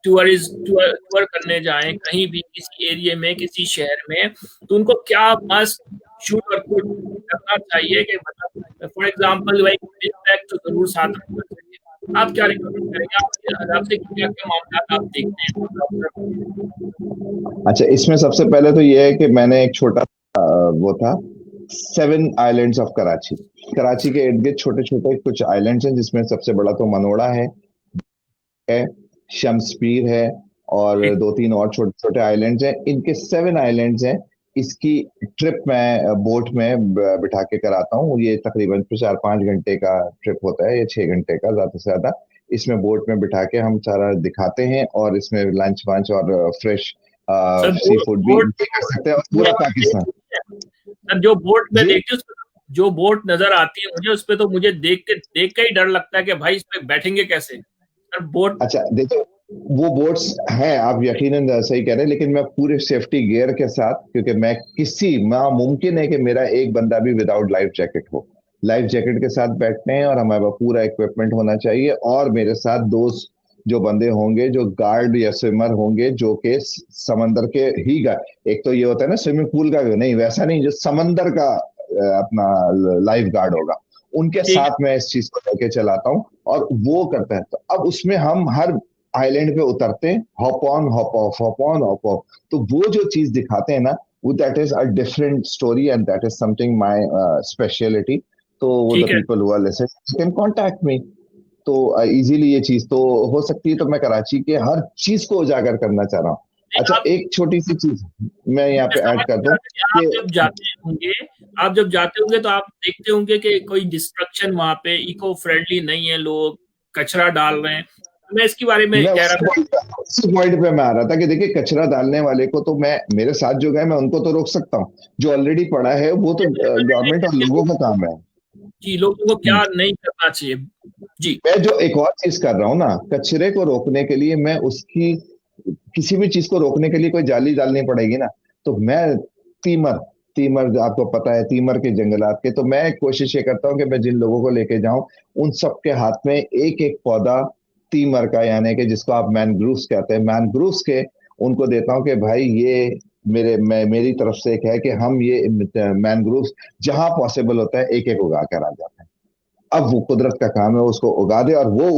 टूर करने जाएं कहीं भी, किसी एरिया में, किसी शहर में, तो उनको क्या मस्ट शूट और कुट करना चाहिए, कि मतलब फॉर एग्जांपल भाई बैग तो जरूर साथ रखना चाहिए। आप क्या रिकमेंड करेंगे? आपसे क्या क्या मामला आप देखते हैं, अच्छा, इसमें सबसे पहले तो ये है कि मैंने एक छोटा वो था, 7 आइलैंड्स ऑफ कराची। कराची के इर्द गिर्द छोटे छोटे कुछ आइलैंड्स हैं, जिसमें सबसे बड़ा तो मनोड़ा है, शम्सपीर है, और ठीक दो तीन और छोटे छोटे आइलैंड्स हैं। इनके 7 आइलैंड्स हैं। इसकी ट्रिप मैं बोट में बिठा के कराता हूँ। ये तकरीबन 4-5 घंटे का ट्रिप होता है, या 6 घंटे का ज्यादा से ज्यादा। इसमें बोट में बिठा के हम सारा दिखाते हैं, और इसमें लंच वंच और फ्रेश सर, सी फूड भी बोट ये कर सकते हैं, और जो पूरा आप पाकिस्तान। देखते हैं, सर जो बोट में जी। देखती हूँ, जो बोट नजर आती है मुझे, उस पे तो मुझे देख के ही डर लगता है कि भाई इस पे बैठेंगे कैसे, सर बोट। अच्छा देखो, वो बोट्स हैं, आप यकीनन सही कह रहे हैं, लेकिन मैं पूरे सेफ्टी गियर के साथ, क्योंकि मैं किसी मुमकिन है कि मेरा एक बंदा भी विदाउट लाइफ जैकेट हो। लाइफ जैकेट के साथ बैठते हैं, और हमारे पास पूरा इक्विपमेंट होना चाहिए, और मेरे साथ दोस्त जो बंदे होंगे, जो गार्ड या स्विमर होंगे, जो कि समंदर के ही गार्ड। एक तो ये होता है ना स्विमिंग पूल का, नहीं वैसा नहीं, जो समंदर का अपना लाइफ गार्ड होगा, उनके ठीक साथ मैं इस चीज को लेके चलाता हूँ, और वो करते हैं। तो अब उसमें हम हर आइलैंड पे उतरते हैं, hop on hop off, hop on hop off. तो वो जो चीज दिखाते हैं ना, वो that is a different story, and that is something my speciality. तो वो द ठीक है। People who are listening can contact me. तो इजीली ये चीज तो हो सकती है। तो मैं कराची के हर चीज को उजागर करना चाह रहा हूँ। अच्छा, आप, एक छोटी सी चीज मैं यहाँ मैं पे समझ ऐड कर नहीं दूं रहा था कि कि आप जब जाते होंगे तो आप देखते होंगे कि कोई डिस्ट्रक्शन वहां पे इको फ्रेंडली नहीं है, लोग कचरा डाल रहे हैं। तो मैं इसके बारे में मैं कह रहा था। उसी पॉइंट पे मैं आ रहा था कि देखिए, कचरा डालने वाले को तो मैं, मेरे साथ जो गए मैं उनको तो रोक सकता हूँ, जो ऑलरेडी पड़ा है वो तो गवर्नमेंट और लोगों का काम है। जी, लोगों को क्या नहीं करना चाहिए। जी। मैं जो एक और चीज कर रहा हूँ ना, कचरे को रोकने के लिए, मैं उसकी किसी भी चीज को रोकने के लिए कोई जाली डालनी पड़ेगी ना। तो मैं तीमर तीमर जो आपको पता है, तीमर के जंगलात के, तो मैं कोशिश ये करता हूँ कि मैं जिन लोगों को लेके जाऊं, उन सबके हाथ में एक एक पौधा तीमर का, यानी कि जिसको आप मैनग्रूव्स कहते हैं, मैनग्रूव्स के उनको देता हूँ कि भाई ये मेरी तरफ से एक है कि हम ये मैनग्रूव्स जहां पॉसिबल होता है एक एक उगा कर आ जाते हैं। अब वो कुदरत का काम है, उसको उगा दे, और वो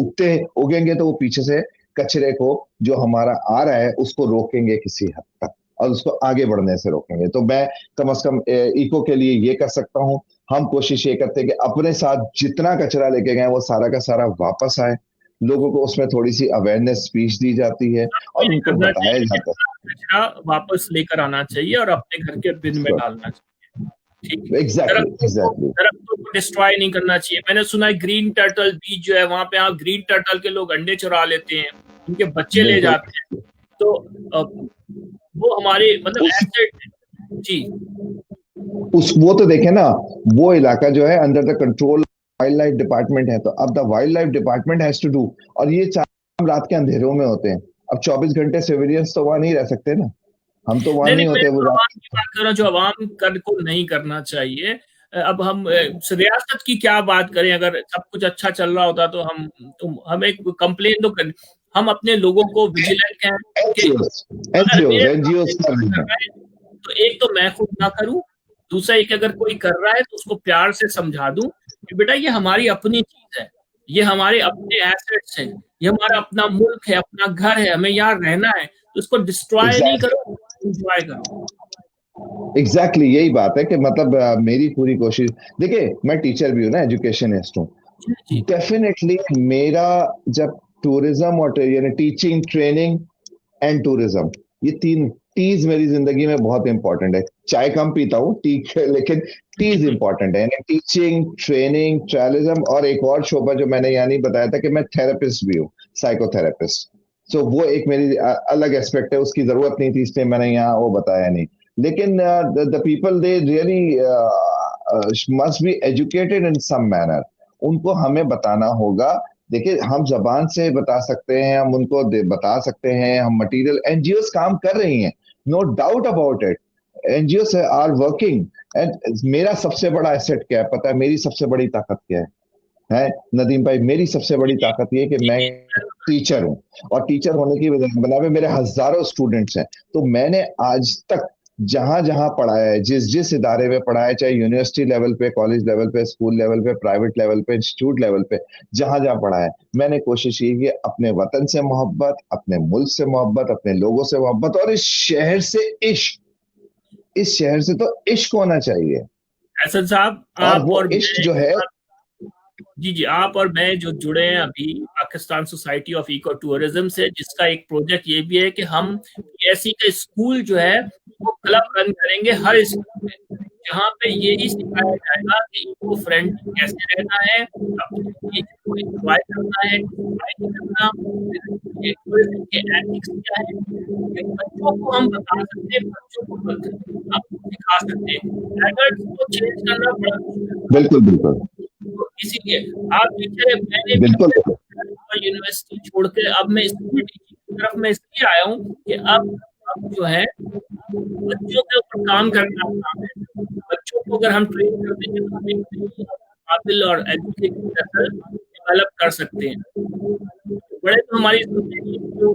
उगेंगे तो वो पीछे से कचरे को जो हमारा आ रहा है उसको रोकेंगे किसी हद तक, और उसको आगे बढ़ने से रोकेंगे। तो मैं कम से कम इको के लिए ये कर सकता हूँ। हम कोशिश ये करते हैं कि अपने साथ जितना कचरा लेके गए वो सारा का सारा वापस आए। लोगों को उसमें थोड़ी सी अवेयरनेस स्पीच दी जाती है, कोई और नहीं उनको करना बताया चाहिए कि जाता कचरा वापस लेकर आना चाहिए और अपने घर के बिन में है। डालना चाहिए। ठीक है। Exactly exactly. दरख्तों को डिस्ट्रॉय नहीं करना चाहिए। मैंने सुना है ग्रीन टर्टल बीच जो है वहां पे, आप ग्रीन टर्टल के लोग अंडे चुरा लेते हैं, उनके बच्चे ले बिल्कुल। जाते हैं। तो वो हमारे मतलब उस एसेट। जी। उस वो तो देखे ना, वो इलाका जो है under the control wildlife department है, तो अब the wildlife department has to do. और ये चार रात के अंधेरों में होते हैं। अब 24 घंटे सिविलियंस तो वहां नहीं रह सकते ना, हम तो वहां नहीं नहीं, नहीं मैं होते वो तो आवाम रात। की बात कर रहा हूँ, जो आवाम कर को नहीं करना चाहिए। अब हम रियासत की क्या बात करें, अगर सब कुछ अच्छा चल रहा होता तो हम एक कंप्लेन तो कर, हम अपने लोगों को विजिलेंट हैं कि एनजीओ अगर एनजीओ मेरे एनजीओ सामने कर कोई रही कर हैं। रहा है तो एक तो मैं खुद ना करूं, दूसरा एक अगर कोई कर रहा है तो उसको प्यार से समझा दूं कि बेटा ये हमारी अपनी चीज है, ये हमारे अपने एसेट्स हैं, ये हमारा अपना मुल्क है, अपना घर है, हमें यहाँ रहना है, तो इसको डिस्ट्रॉय नहीं करो, एग्जैक्टली एंजॉय करो। एग्जैक्टली यही बात है कि मतलब मेरी पूरी कोशिश, देखिए मैं टीचर भी हूँ ना, एजुकेशनिस्ट हूँ। जी जी। डेफिनेटली मेरा जब टूरिज्म और यानी टीचिंग, ट्रेनिंग एंड टूरिज्म, ये तीन टीज मेरी जिंदगी में बहुत इंपॉर्टेंट है। चाय कम पीता हूँ टी, लेकिन टीज इंपॉर्टेंट है, यानी टीचिंग, ट्रेनिंग, ट्रायलिज्म, और एक और शोबा जो मैंने यहाँ नहीं बताया था कि मैं थेरेपिस्ट भी हूँ, साइकोथेरेपिस्ट। सो वो एक मेरी अलग एस्पेक्ट है, उसकी जरूरत नहीं थी इसलिए मैंने यहाँ वो बताया नहीं। लेकिन the people they really must be educated in some manner, उनको हमें बताना होगा। देखिए, हम जबान से बता सकते हैं, हम उनको बता सकते हैं, हम मटेरियल, एनजीओ काम कर रही हैं, no doubt about it, NGO are working. And मेरा सबसे बड़ा एसेट क्या है पता है, मेरी सबसे बड़ी ताकत क्या है नदीम भाई? मेरी सबसे बड़ी ताकत ये है कि मैं टीचर हूँ, और टीचर होने की वजह बना में मेरे हजारों स्टूडेंट्स हैं। तो मैंने आज तक जहां जहां पढ़ाया है, जिस जिस इदारे में पढ़ाया है, चाहे यूनिवर्सिटी लेवल पे, कॉलेज लेवल पे, स्कूल लेवल पे, प्राइवेट लेवल पे, इंस्टीट्यूट लेवल पे, जहां जहां पढ़ाया है, मैंने कोशिश की कि अपने वतन से मोहब्बत, अपने मुल्क से मोहब्बत, अपने लोगों से मोहब्बत, और इस शहर से इश्क, इस शहर से तो इश्क होना चाहिए। हसन साहब, और आप वो और इश्क मैं, जो है, जी जी, आप और मैं जो जुड़े हैं अभी Pakistan society of ecotourism से, जिसका एक प्रोजेक्ट ये भी है कि हम ऐसी का स्कूल जो है वो क्लब रन करेंगे हर स्कूल में, जहाँ पे यही सिखाया जाएगा कि इको फ्रेंडली कैसे रहना है, अपनी चीज को एंजॉय करना है, सफाई करना, ये टूरिज्म के एथिक्स क्या है, ये बच्चों को हम बता सकते हैं, बच्चों को हम सिखा सकते हैं। एडल्ट को चेंज करना बड़ा मुश्किल है। बिल्कुल बिल्कुल तो इसीलिए आप देखिए, मैंने भी बिल्कुल। अपने यूनिवर्सिटी छोड़ के अब मैं स्कूल टीचिंग की तरफ में इसलिए आया हूँ कि अब जो है बच्चों के ऊपर काम करना आसान है। बच्चों को अगर हम ट्रेन कर देंगे तो हम एक नई काबिल और एजुकेटेड नस्ल डेवलप कर सकते हैं। बड़े तो हमारी सोसाइटी जो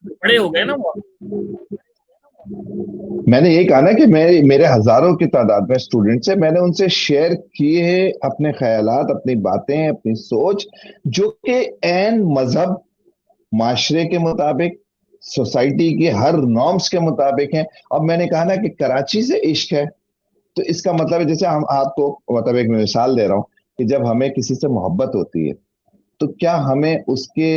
बड़े हो गए ना वो। मैंने ये कहा ना कि मैं, मेरे हजारों की तादाद में स्टूडेंट्स हैं, मैंने उनसे शेयर किए हैं अपने ख्यालात, अपनी बातें, अपनी सोच, जो कि एन मजहब, माशरे के मुताबिक, सोसाइटी के हर नॉर्म्स के मुताबिक हैं। अब मैंने कहा ना कि कराची से इश्क है, तो इसका मतलब है, जैसे हम आपको मतलब एक मिसाल दे रहा हूं, कि जब हमें किसी से मोहब्बत होती है, तो क्या हमें उसके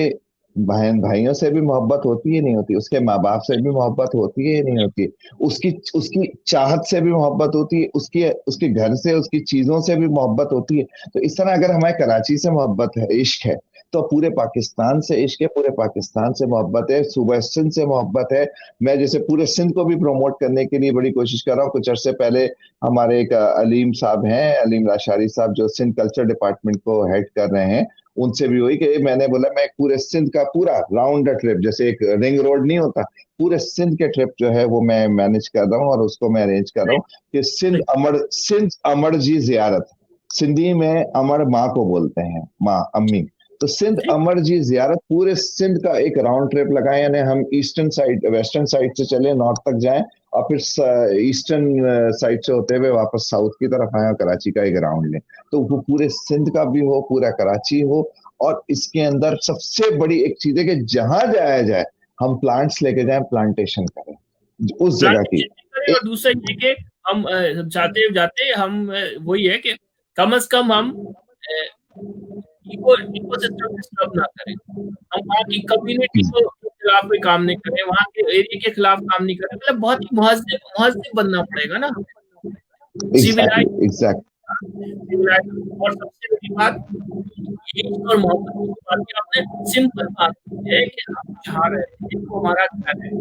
बहन भाइयों से भी मोहब्बत होती है? नहीं होती? उसके माँ बाप से भी मोहब्बत होती है? नहीं होती? उसकी उसकी चाहत से भी मोहब्बत होती है? उसकी उसके घर से, उसकी चीजों से भी मोहब्बत होती है? तो इस तरह अगर हमारे कराची से मोहब्बत है, इश्क है, तो पूरे पाकिस्तान से इश्क है, पूरे पाकिस्तान से मोहब्बत है, सूबा सिंध से मोहब्बत है। मैं जैसे पूरे सिंध को भी प्रमोट करने के लिए बड़ी कोशिश कर रहा हूँ। कुछ अरसे पहले हमारे एक अलीम साहब हैं, अलीम राशारी साहब, जो सिंध कल्चर डिपार्टमेंट को हेड कर रहे हैं, उनसे भी हुई कि मैंने बोला मैं पूरे सिंध का पूरा राउंड ट्रिप, जैसे एक रिंग रोड नहीं होता, पूरे सिंध के ट्रिप जो है वो मैं मैनेज कर रहा हूँ, और उसको मैं अरेंज कर रहा हूँ कि सिंध अमर जी जियारत, सिंधी में अमर माँ को बोलते हैं, माँ, अम्मी। तो सिंध अमर जी जियारत, पूरे सिंध का एक राउंड ट्रिप लगाए, यानी हम ईस्टर्न साइड, वेस्टर्न साइड से चले, नॉर्थ तक जाएं, और फिर ईस्टर्न साइड से होते हुए वापस साउथ की तरफ आए, कराची का एक राउंड लें। तो वो पूरे सिंध का भी हो, पूरा कराची हो। और इसके अंदर सबसे बड़ी एक चीज है कि जहां जाया जाए, हम प्लांट्स लेके जाएं, प्लांटेशन करें उस जगह की। प्लांटेशन करें, और दूसरा ये कि हम जाते जाते हम वही है कि कम से कम हम इकोसिस्टम डिस्टर्ब ना करें। हम वहाँ की कम्युनिटी को के खिलाफ कोई काम नहीं करें, वहाँ के एरिया के खिलाफ काम नहीं करें, मतलब बहुत ही महज़िब महज़िब बनना पड़ेगा ना हमें, सिविलाइज़ एग्जैक्टली एग्जैक्ट सिविलाइज़। और सबसे बड़ी बात यही और मोहब्बत की बात है, आपने सिंपल बात की है कि हम जहाँ रहते हैं वो हमारा घर है,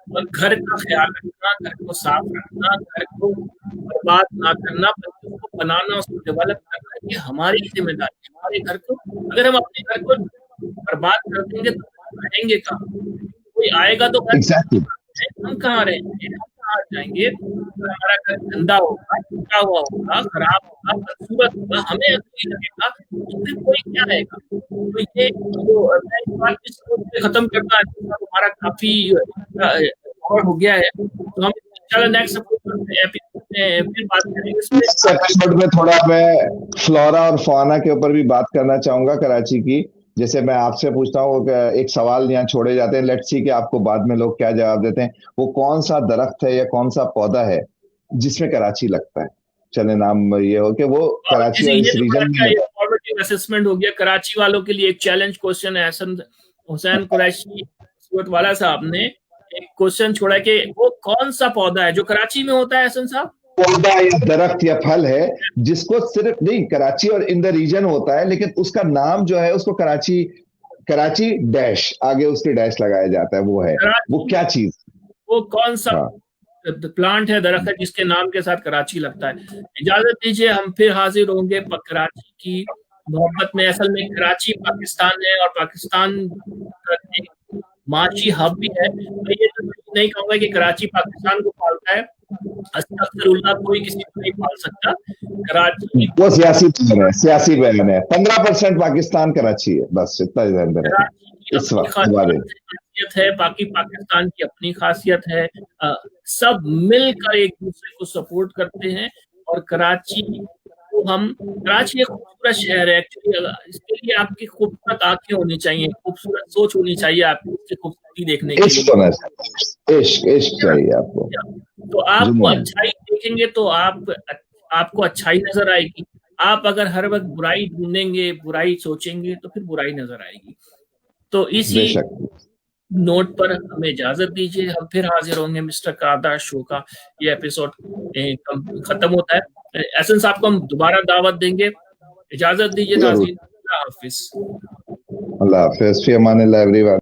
और घर का ख्याल रखना, घर को साफ रखना, घर को बर्बाद ना करना, बल्कि उसको बनाना, उसको डेवलप करना, ये हमारी जिम्मेदारी है। हमारे घर को, अगर हम अपने घर को बर्बाद कर देंगे तो हम रहेंगे कहाँ? कोई आएगा तो घर, एग्जैक्टली हम कहाँ रहेंगे, हम कहाँ जाएंगे? अगर हमारा घर गंदा होगा, टूटा हुआ होगा, खराब होगा, बदसूरत होगा, हमें अकेला लगेगा, तो फिर कोई क्या रहेगा? तो ये जो मैं इस बात की सोच पे खत्म करना, हमारा काफी कवर हो गया है, तो हम इंशाल्लाह नेक्स्ट एपिसोड में फिर बात करेंगे इस पे। इस एपिसोड में थोड़ा मैं फ्लोरा और फाना के ऊपर भी बात करना चाहूंगा कराची की। जैसे मैं आपसे पूछता हूँ कि एक सवाल यहाँ छोड़े जाते हैं, लेट्स सी कि आपको बाद में लोग क्या जवाब देते हैं। वो कौन सा दरख्त है या कौन सा पौधा है जिसमें कराची लगता है? चले नाम ये हो कि वो और कराची जैसे और ये इस तो रीजन हमारा में क्या लगता फॉर्मेटिव असेसमेंट हो गया, कराची वालों के लिए एक चैलेंज क्वेश्चन है। हसन हुसैन कुरैशी सूरत वाला साहब ने एक क्वेश्चन छोड़ा है कि वो कौन सा पौधा है जो कराची में होता है एहसन साहब? पौधा या दरख्त या फल है जिसको सिर्फ नहीं कराची और इन द रीजन होता है, लेकिन उसका नाम जो है उसको कराची कराची डैश आगे उसके डैश लगाया जाता है, वो है वो कराची क्या चीज? वो कौन सा हाँ प्लांट है, दरख्त है जिसके नाम के साथ कराची लगता है? इजाजत दीजिए, हम फिर हाजिर होंगे कराची की मोहब्बत में। असल में कराची पाकिस्तान है और पाकिस्तान का एक माशी हब भी है। तो ये तो नहीं कहूंगा कि कराची पाकिस्तान को पालता है, अस्तगफिरुल्लाह, कोई किसी को नहीं पाल सकता। कराची वो सियासी बयान है 15% पाकिस्तान कराची है, बस इतना ही ध्यान में रखें कराची की इस अपनी वक्त हमारे। खासियत है, बाकी पाकिस्तान की अपनी खासियत है। सब मिलकर एक दूसरे को सपोर्ट करते हैं। और कराची को हम कराची एक खूबसूरत शहर है एक्चुअली। इसके लिए आपकी खूबसूरत आंखें होनी चाहिए, खूबसूरत सोच होनी चाहिए आपकी उसकी खूबसूरती देखने के इश्क लिए। होना चाहिए, इश्क चाहिए आपको। तो आपको जुनून। अच्छाई देखेंगे तो आपको अच्छाई नजर आएगी। आप अगर हर वक्त बुराई ढूंढेंगे, बुराई सोचेंगे, तो फिर बुराई नजर आएगी। तो इसी बेशक। नोट पर हमें इजाजत दीजिए, हम फिर हाजिर होंगे। मिस्टर कारदार शो का ये एपिसोड खत्म होता है। एहसन साहब को हम दोबारा दावत देंगे। इजाजत दीजिए जरूर। नाज़रीन, अल्लाह हाफिज। अल्लाह हाफिज़, फी अमानिल्लाह एवरीवन।